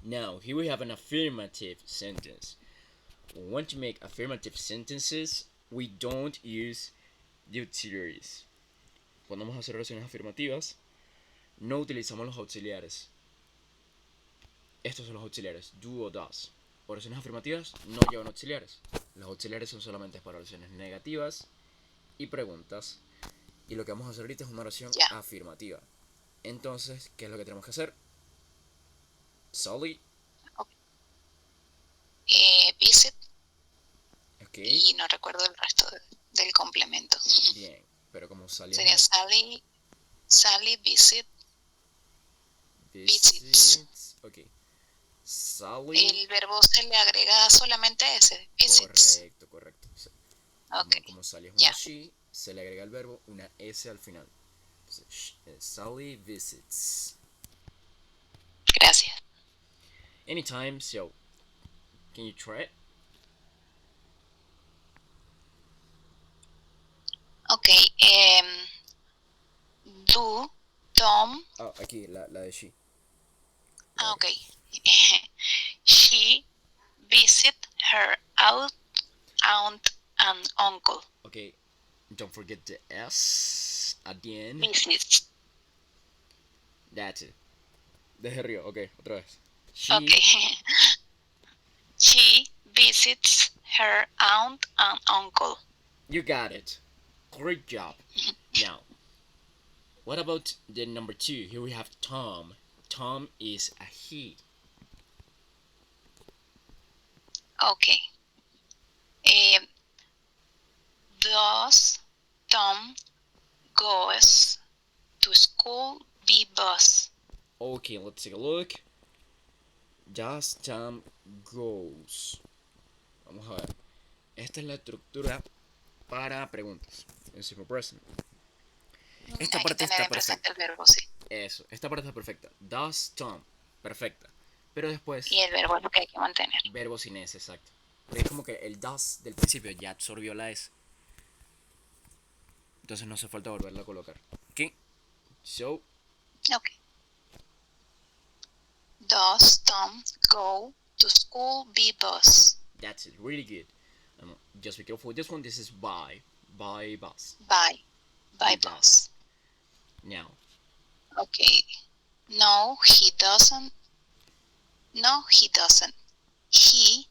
Now, here we have an affirmative sentence. When we want to make affirmative sentences, we don't use the auxiliaries. Cuando vamos a hacer oraciones afirmativas, no utilizamos los auxiliares. Estos son los auxiliares, do o does. oraciones afirmativas no llevan auxiliares. Los auxiliares son solamente para oraciones negativas y preguntas. Y lo que vamos a hacer ahorita es una oración Ya. afirmativa. Entonces, ¿qué es lo que tenemos que hacer? Sally, Visit, ok, y no recuerdo el resto del complemento. bien. Pero como Sally Sería es Sally visit. visits, ok. Sally, El verbo se le agrega solamente ese, visits. correcto. Ok, Como Sally es una ya. she, se le agrega el verbo una S al final. Entonces, Sally visits. Gracias. Anytime, so can you try it? Ok, do, Tom, Ah, aquí, la de she. ok. She visit her aunt and uncle. Okay, don't forget the S at the end. Visits. That's it. Deje río, ok, otra vez. She, Okay. She visits her aunt and uncle. you got it. Great job. Now, what about the number 2? Here we have Tom. Tom is a he. Okay. Does Tom goes to school by bus? Okay, let's take a look. Does Tom goes? Vamos a ver. Esta es la estructura para preguntas en simple present. Esta Hay que parte tener está en presente perfecta. el verbo, sí. Eso, esta parte está perfecta. Does Tom, perfecta. Pero después, Y el verbo es lo que hay que mantener. verbo sin S, exacto. Es como que el does del principio ya absorbió la S. Entonces no hace falta volverla a colocar. Ok, so, Okay. Does Tom go to school by bus? that's it, really good. Just be careful with this one. This is by bus. By By bus. Now, Okay. No, he doesn't. No, he doesn't. He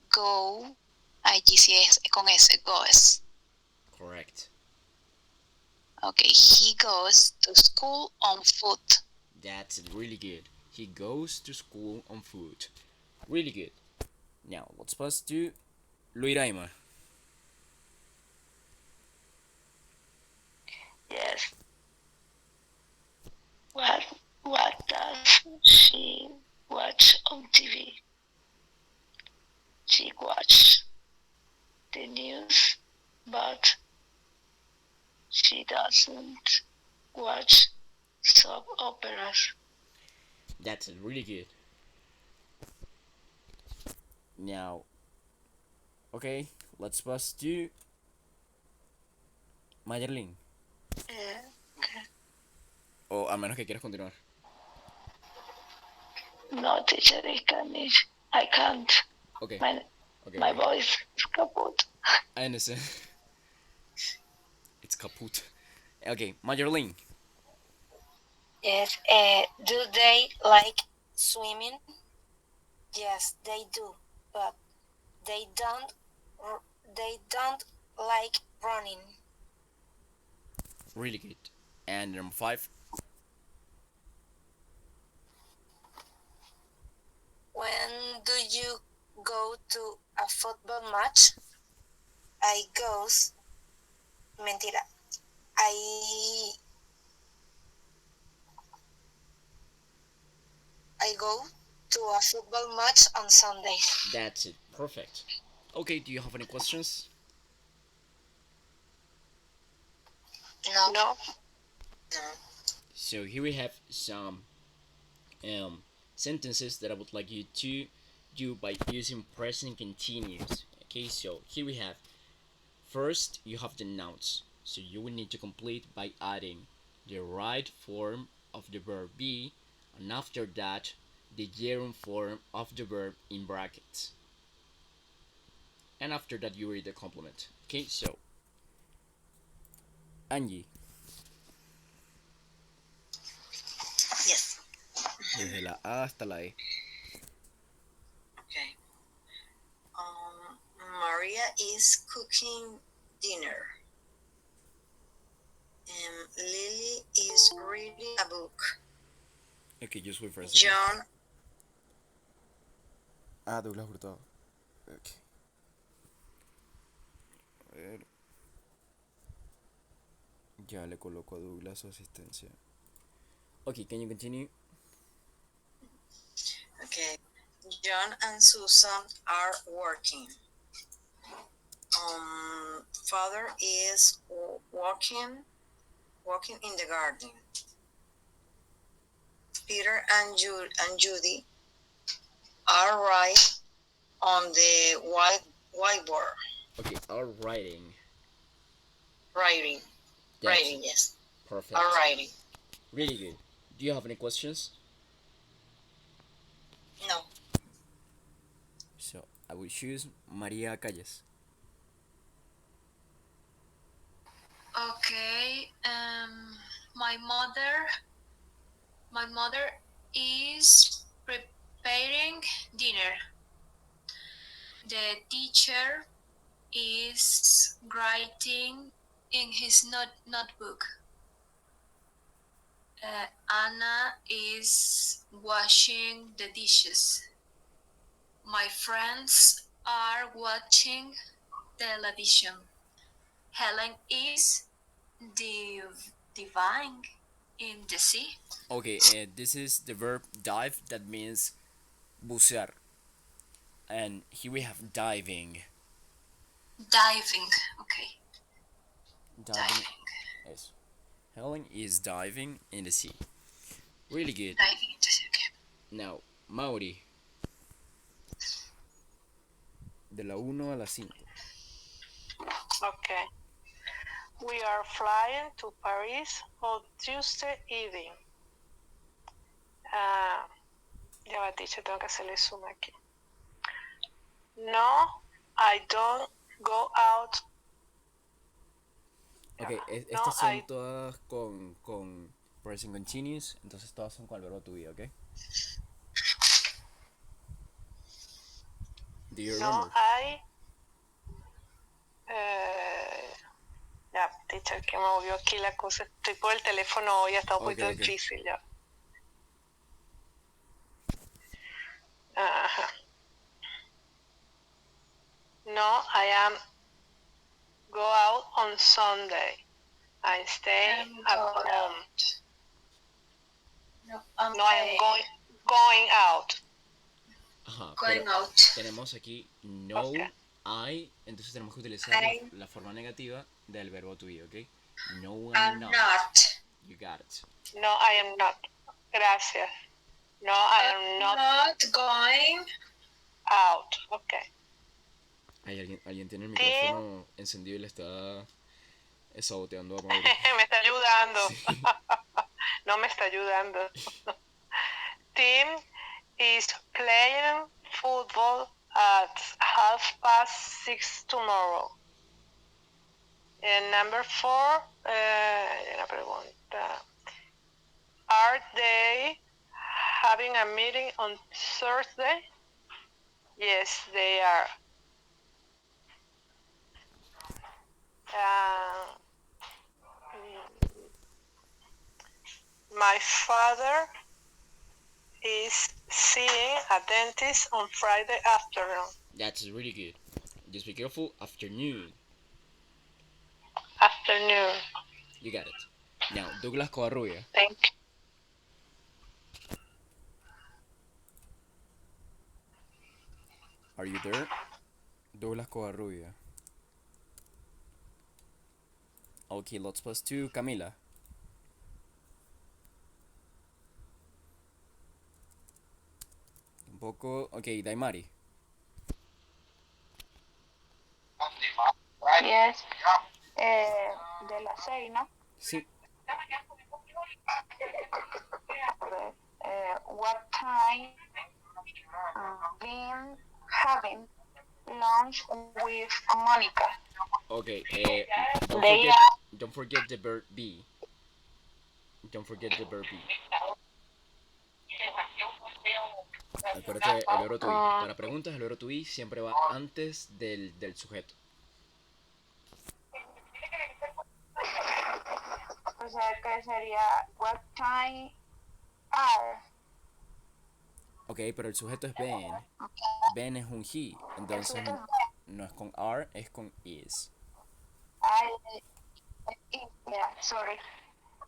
go. Allí sí es con S, goes. correct. Okay, he goes to school on foot. That's it, really good. He goes to school on foot. Really good. Now, let's pass to Luiraima. Yes. What does she watch on TV? She watch the news, but she doesn't watch soap operas. That's it, really good. Now, okay, let's pass to Mayerlin. O a menos que quieras continuar. No, teacher, I can't. Okay. Okay. My voice is kaput. I understand. It's kaput. Okay, Mayerlin. Yes. Do they like swimming? Yes, they do, but they don't. They don't like running. Really good. And number 5. When do you go to a football match? I goes. Mentira. I go to a football match on Sunday. That's it. Perfect. Okay, do you have any questions? No. No. So here we have some sentences that I would like you to do by using present continuous. Okay, so here we have, first you have the nouns. So you will need to complete by adding the right form of the verb be, and after that the gerund form of the verb in brackets. And after that you read the complement. Okay, so Angie. Yes. Desde la A hasta la E. Okay. Maria is cooking dinner. Lily is reading a book. Okay, just wait for a second. John. Douglas Hurtado. Okay. A ver. Ya le coloco a Douglas su asistencia. Okay, can you continue? Okay. John and Susan are working. Father is walking in the garden. Peter and Judy are right on the whiteboard. Okay, are writing. Writing. That's Writing, yes. perfect. Are writing. Really good. Do you have any questions? No. So I will choose Maria Calles. Okay. My mother is preparing dinner. The teacher is writing in his notebook. Anna is washing the dishes. My friends are watching television. Helen is diving in the sea. Okay, this is the verb dive, that means bucear. And here we have diving. Diving, okay. Diving. Yes. Helen is diving in the sea. Really good. Diving in the sea, okay. Now, Mauri. De la 1 a la 5. Okay. We are flying to Paris on Tuesday evening. Ya va, teacher, tengo que hacerle zoom aquí. No, I don't go out. Ok, No, estas son todas con present continuous, entonces todas son con el verbo to be, ¿ok? Do you remember? No, I... ya, teacher, que me movió aquí la cosa. Estoy por el teléfono hoy, está un poquito Okay. difícil ya. Ajá. No, I am go out on Sunday. I'm staying at home. No, I am going out. Ajá, Going pero out. tenemos aquí no, Okay. I, entonces tenemos que utilizar la forma negativa del verbo to be, ¿ok? No, I'm not. You got it. No, I am not. Gracias. No, I am not going out. Okay. Alguien tiene el micrófono encendido y le está saboteando a Mauri. Me está ayudando. Sí. No me está ayudando. Team is playing football at 6:30 tomorrow. And number 4, una pregunta. Are they having a meeting on Thursday? Yes, they are. My father is seeing a dentist on Friday afternoon. That's really good. Just be careful. Afternoon. Afternoon. You got it. Now, Douglas Covarrubia. Thank you. Are you there? Douglas Covarrubia. Okay, let's pass to Camila. Un poco. Okay, Daimari. Yes. De las 6, ¿no? Sí. What time been having lunch with Monica? Okay, don't forget the verb be. Don't forget the verb be. Acuérdate el verbo to be. Para preguntas, el verbo to be siempre va antes del sujeto. O sea que sería what time are. Ok, pero el sujeto es Ben. Ben es un he. Entonces no es con are, es con is. Yeah, sorry.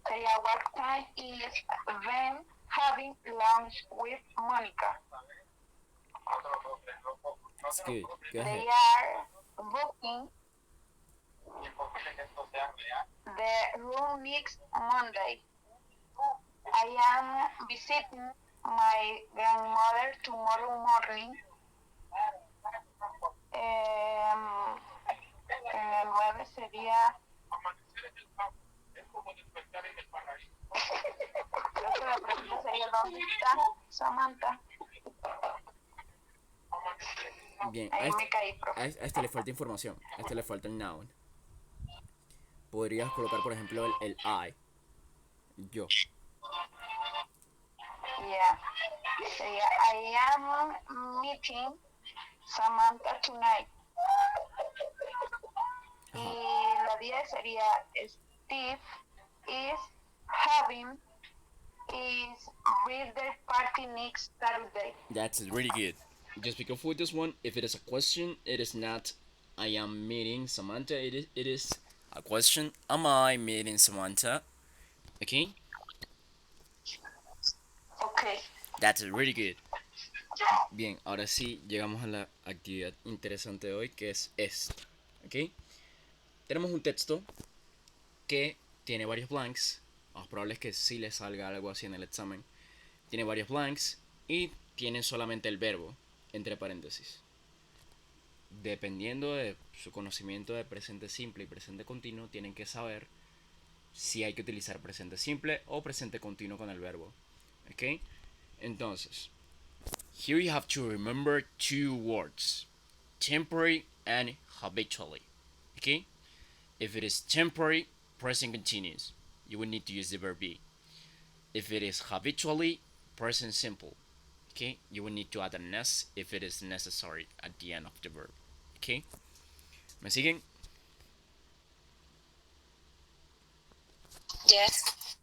Sería what time is them having lunch with Monica? It's good. Go ahead. They are booking the room next Monday. I am visiting my grandmother tomorrow morning. El 9 sería. Creo que la pregunta sería: ¿dónde está Samantha? Bien, Ahí me caí, profe. a este le falta información. A este le falta el noun. Podrías colocar, por ejemplo, el I. Yo. Yeah. Sería I am meeting Samantha tonight. Ajá. Y la 10 sería Steve is having his birthday party next Saturday. That's really good. Just be careful with this one. If it is a question, it is not I am meeting Samantha. It is a question. Am I meeting Samantha? Okay? Okay. That's really good. Bien, ahora sí llegamos a la actividad interesante de hoy, que es esta. ¿Ok? Tenemos un texto que tiene varios blanks. Lo más probable es que sí le salga algo así en el examen. Tiene varios blanks y tiene solamente el verbo entre paréntesis. Dependiendo de su conocimiento de presente simple y presente continuo, tienen que saber si hay que utilizar presente simple o presente continuo con el verbo. ¿Ok? Entonces, here you have to remember two words: temporary and habitually. Okay? If it is temporary, present continuous, you will need to use the verb be. If it is habitually, present simple. Okay? You will need to add an s if it is necessary at the end of the verb. Okay? ¿Me siguen? Yes.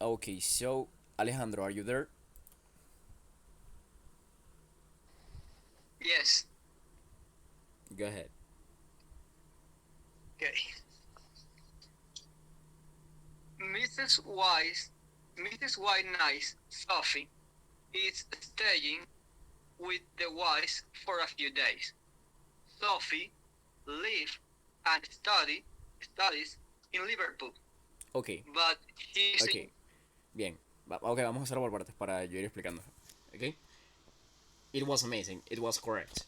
Okay, so Alejandro, are you there? Yes. Go ahead. Okay. Mrs. White Nice, Sophie, is staying with the Whites for a few days. Sophie lives and studies in Liverpool, Okay, but she's okay. Bien. Ok, vamos a hacerlo por partes para yo ir explicando. Okay? It was amazing. It was correct.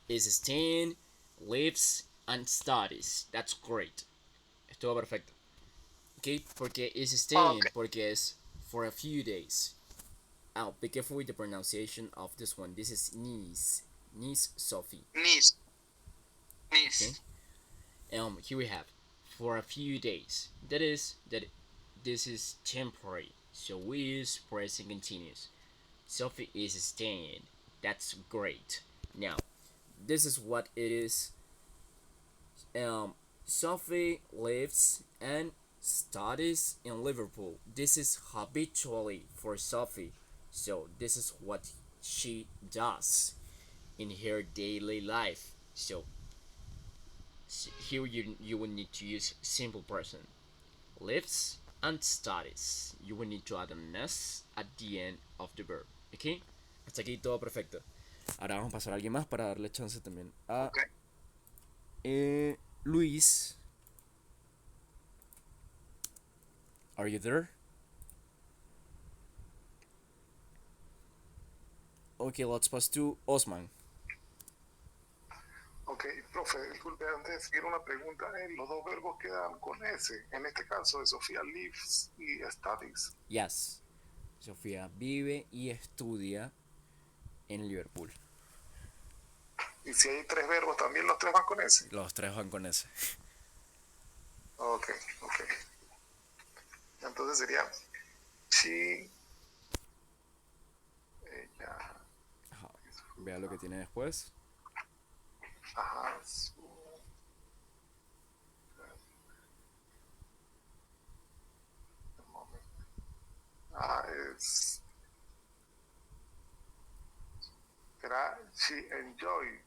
Is staying, lives, and studies. That's great. Estuvo perfecto. Okay? Porque is staying, Okay. porque es for a few days. Oh, be careful with the pronunciation of this one. This is niece. Niece Sophie. Nice. Okay? Here we have for a few days. That this is temporary. So we use present continuous. Sophie is staying. That's great. Now, this is what it is. Sophie lives and studies in Liverpool. This is habitually for Sophie. So this is what she does in her daily life. So here you will need to use simple present. Lives and studies. You will need to add an s at the end of the verb. ¿Ok? Hasta aquí todo perfecto. Ahora vamos a pasar a alguien más para darle chance también a Luis. Are you there? Okay, let's pass to Osman. Ok, profe, disculpe, antes de seguir una pregunta, los dos verbos quedan con S, en este caso de Sofía lives y studies. Yes. Sofía vive y estudia en Liverpool. Y si hay tres verbos, también los tres van con S. Los tres van con S. Ok. Entonces sería she Ya. Ajá. Vea lo que tiene después. Ajá. Es. She enjoyed.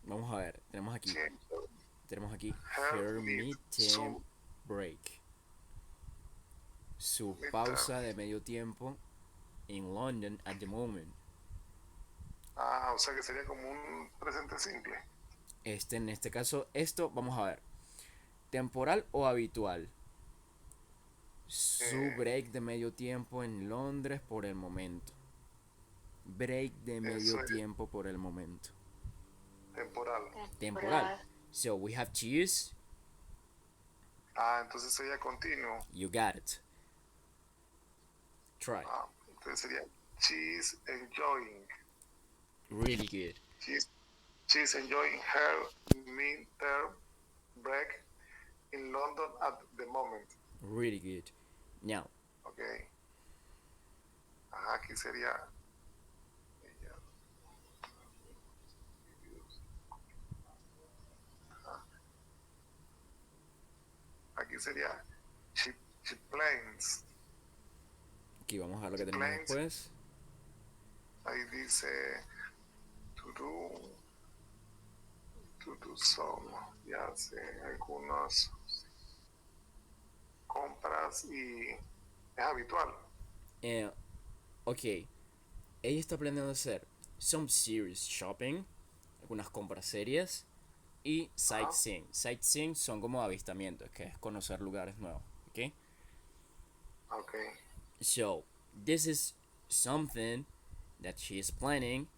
Vamos a ver, tenemos aquí Her her leave. mid-term break. Su pausa de medio tiempo in London at the moment. O sea que sería como un presente simple. En este caso, esto, vamos a ver. ¿Temporal o habitual? Su break de medio tiempo en Londres por el momento. Break de medio tiempo por el momento. Temporal. So we have to use. Entonces sería continuo. You got it. Try. Entonces sería she's enjoying. Really good. She's enjoying her midterm break in London at the moment. Really good. Now. Okay. Aquí sería. Aquí sería she plans. Aquí vamos a ver lo que tenemos después. Ahí dice to do some, ya sé, algunas compras y es habitual. Ok, ella está planeando hacer some serious shopping, algunas compras serias y sightseeing. Sightseeing son como avistamientos, que es conocer lugares nuevos, ¿ok? Okay. So, this is something that she is planning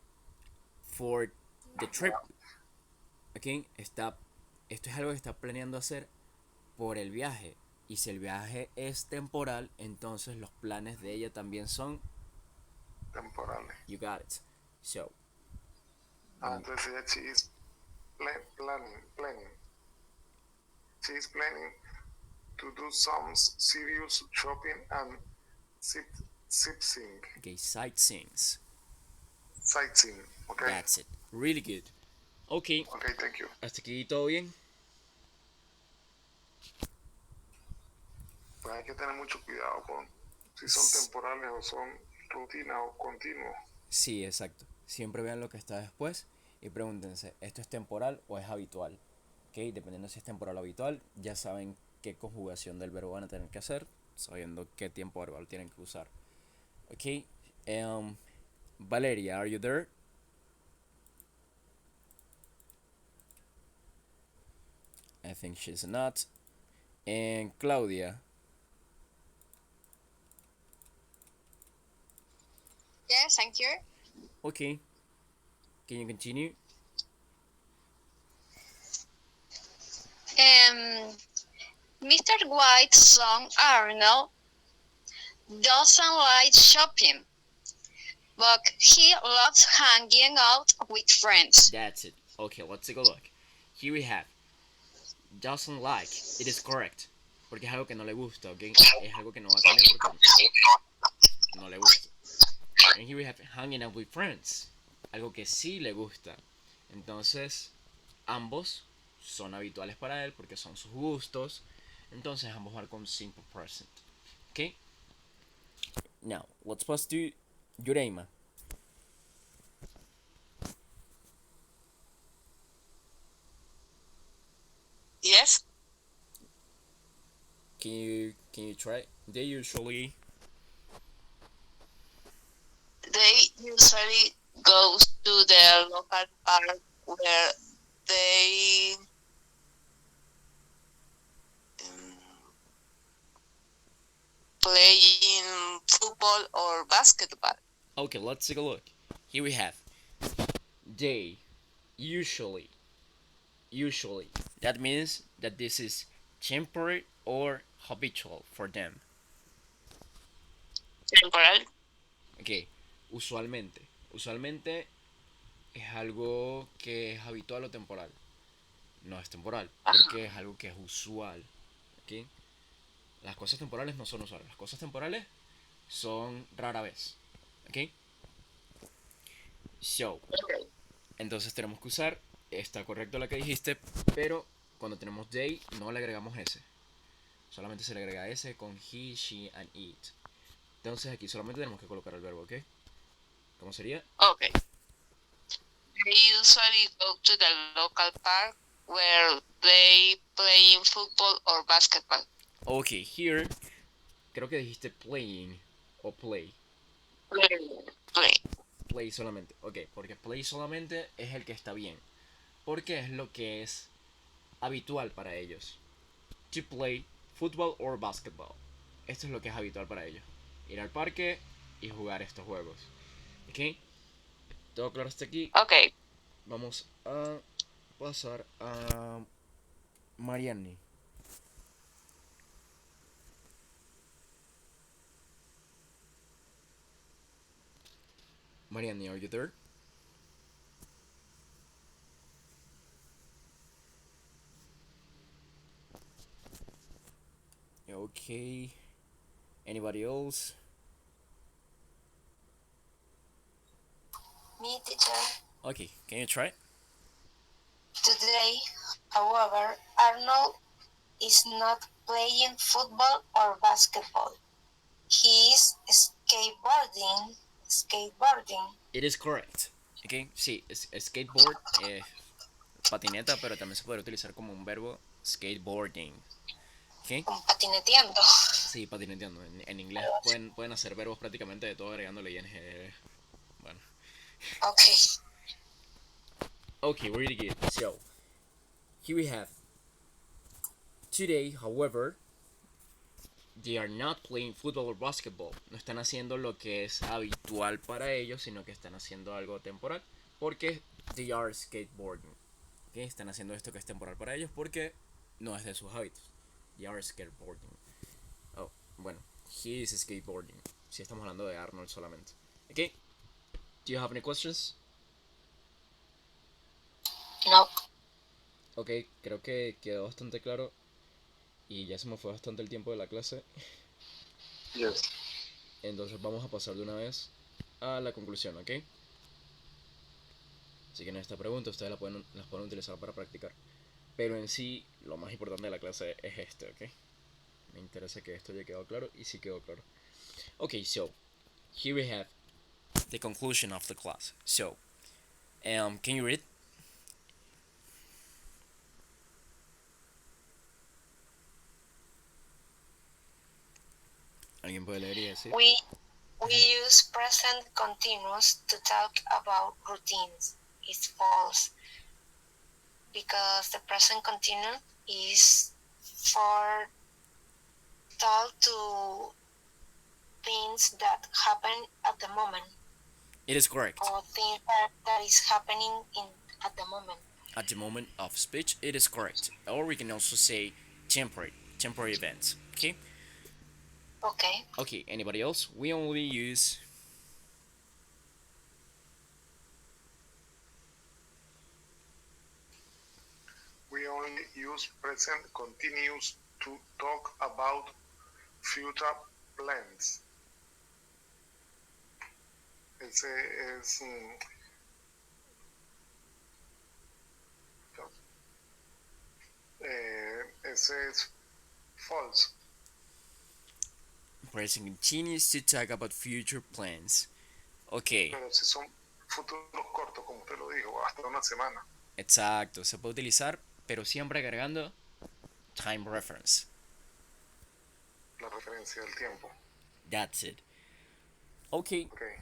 for the trip. Okay, esto es algo que está planeando hacer por el viaje. Y si el viaje es temporal, entonces los planes de ella también son temporales. You got it. So. Entonces she is planning. She is planning to do some serious shopping and sightseeing. Okay, sightseeing. Sightseeing, okay. That's it. Really good. Okay. Okay, thank you. ¿Hasta aquí todo bien? Pues hay que tener mucho cuidado con si son temporales o son rutina o continuos. Sí, exacto. Siempre vean lo que está después y pregúntense, ¿esto es temporal o es habitual? Okay, dependiendo si es temporal o habitual, ya saben qué conjugación del verbo van a tener que hacer, sabiendo qué tiempo verbal tienen que usar. Okay, Valeria, are you there? I think she's not. And Claudia. Yes, I'm here. Okay. Can you continue? Mr. White's son Arnold doesn't like shopping, but he loves hanging out with friends. That's it. Okay, let's take a look. Here we have doesn't like. It is correct. Porque es algo que no le gusta, ¿ok? Es algo que no va a tener porque no le gusta. And here we have hanging out with friends. Algo que sí le gusta. Entonces, ambos son habituales para él porque son sus gustos. Entonces, ambos van con simple present. ¿Ok? Now, let's pass to Yureima. Yes. Can you try? They usually go to the local park where they playing football or basketball. Okay, let's take a look. Here we have they usually. That means that this is temporary or habitual for them. Temporal. Okay, usualmente es algo que es habitual o temporal. No es temporal, porque es algo que es usual. ¿Okay? Las cosas temporales no son usuales. Las cosas temporales son rara vez. ¿Okay? So, entonces tenemos que usar, está correcto la que dijiste, pero cuando tenemos they no le agregamos s. Solamente se le agrega s con he, she, and it. Entonces aquí solamente tenemos que colocar el verbo, ¿ok? ¿Cómo sería? Okay. They usually go to the local park where they play football or basketball. Ok, here, creo que dijiste playing o play. Play. Play solamente, ok, porque play solamente es el que está bien. Porque es lo que es habitual para ellos. To play football or basketball. Esto es lo que es habitual para ellos. Ir al parque y jugar estos juegos. ¿Ok? ¿Todo claro hasta aquí? Okay. Vamos a pasar a Marianne. Marianne, are you there? Okay. Anybody else? Me, teacher. Okay, can you try? Today, however, Arnold is not playing football or basketball. He is skateboarding. It is correct. Okay, sí, skateboard es patineta, pero también se puede utilizar como un verbo skateboarding. Okay. Como patineteando. Sí, patineteando. En inglés pueden hacer verbos prácticamente de todo agregándole ing. Bueno. Okay. Okay, really good. So, here we have today, however, they are not playing football or basketball. No están haciendo lo que es habitual para ellos, sino que están haciendo algo temporal. Porque they are skateboarding. ¿Okay? Están haciendo esto que es temporal para ellos porque no es de sus hábitos. They are skateboarding. Oh, bueno, he is skateboarding. Si estamos hablando de Arnold solamente. Okay. Do you have any questions? No. Ok, creo que quedó bastante claro. Y ya se me fue bastante el tiempo de la clase. Yes. Entonces vamos a pasar de una vez a la conclusión, ¿ok? Así que en esta pregunta ustedes las pueden utilizar para practicar. Pero en sí, lo más importante de la clase es este, ¿ok? Me interesa que esto haya quedado claro y sí quedó claro. Ok, so, here we have the conclusion of the class. So, can you read? ¿Alguien puede leer y decir? We use present continuous to talk about routines. It's false because the present continuous is for talk to things that happen at the moment It is correct. or things that is happening at the moment. At the moment of speech, it is correct. Or we can also say temporary events. Okay? Okay. Okay, anybody else? We only use present continuous to talk about future plans. Ese es false. present continuous to talk about future plans. Okay. Pero si son futuros cortos, como usted lo dijo, hasta una semana. Exacto, se puede utilizar, pero siempre agregando time reference. La referencia del tiempo. That's it. Okay. Okay.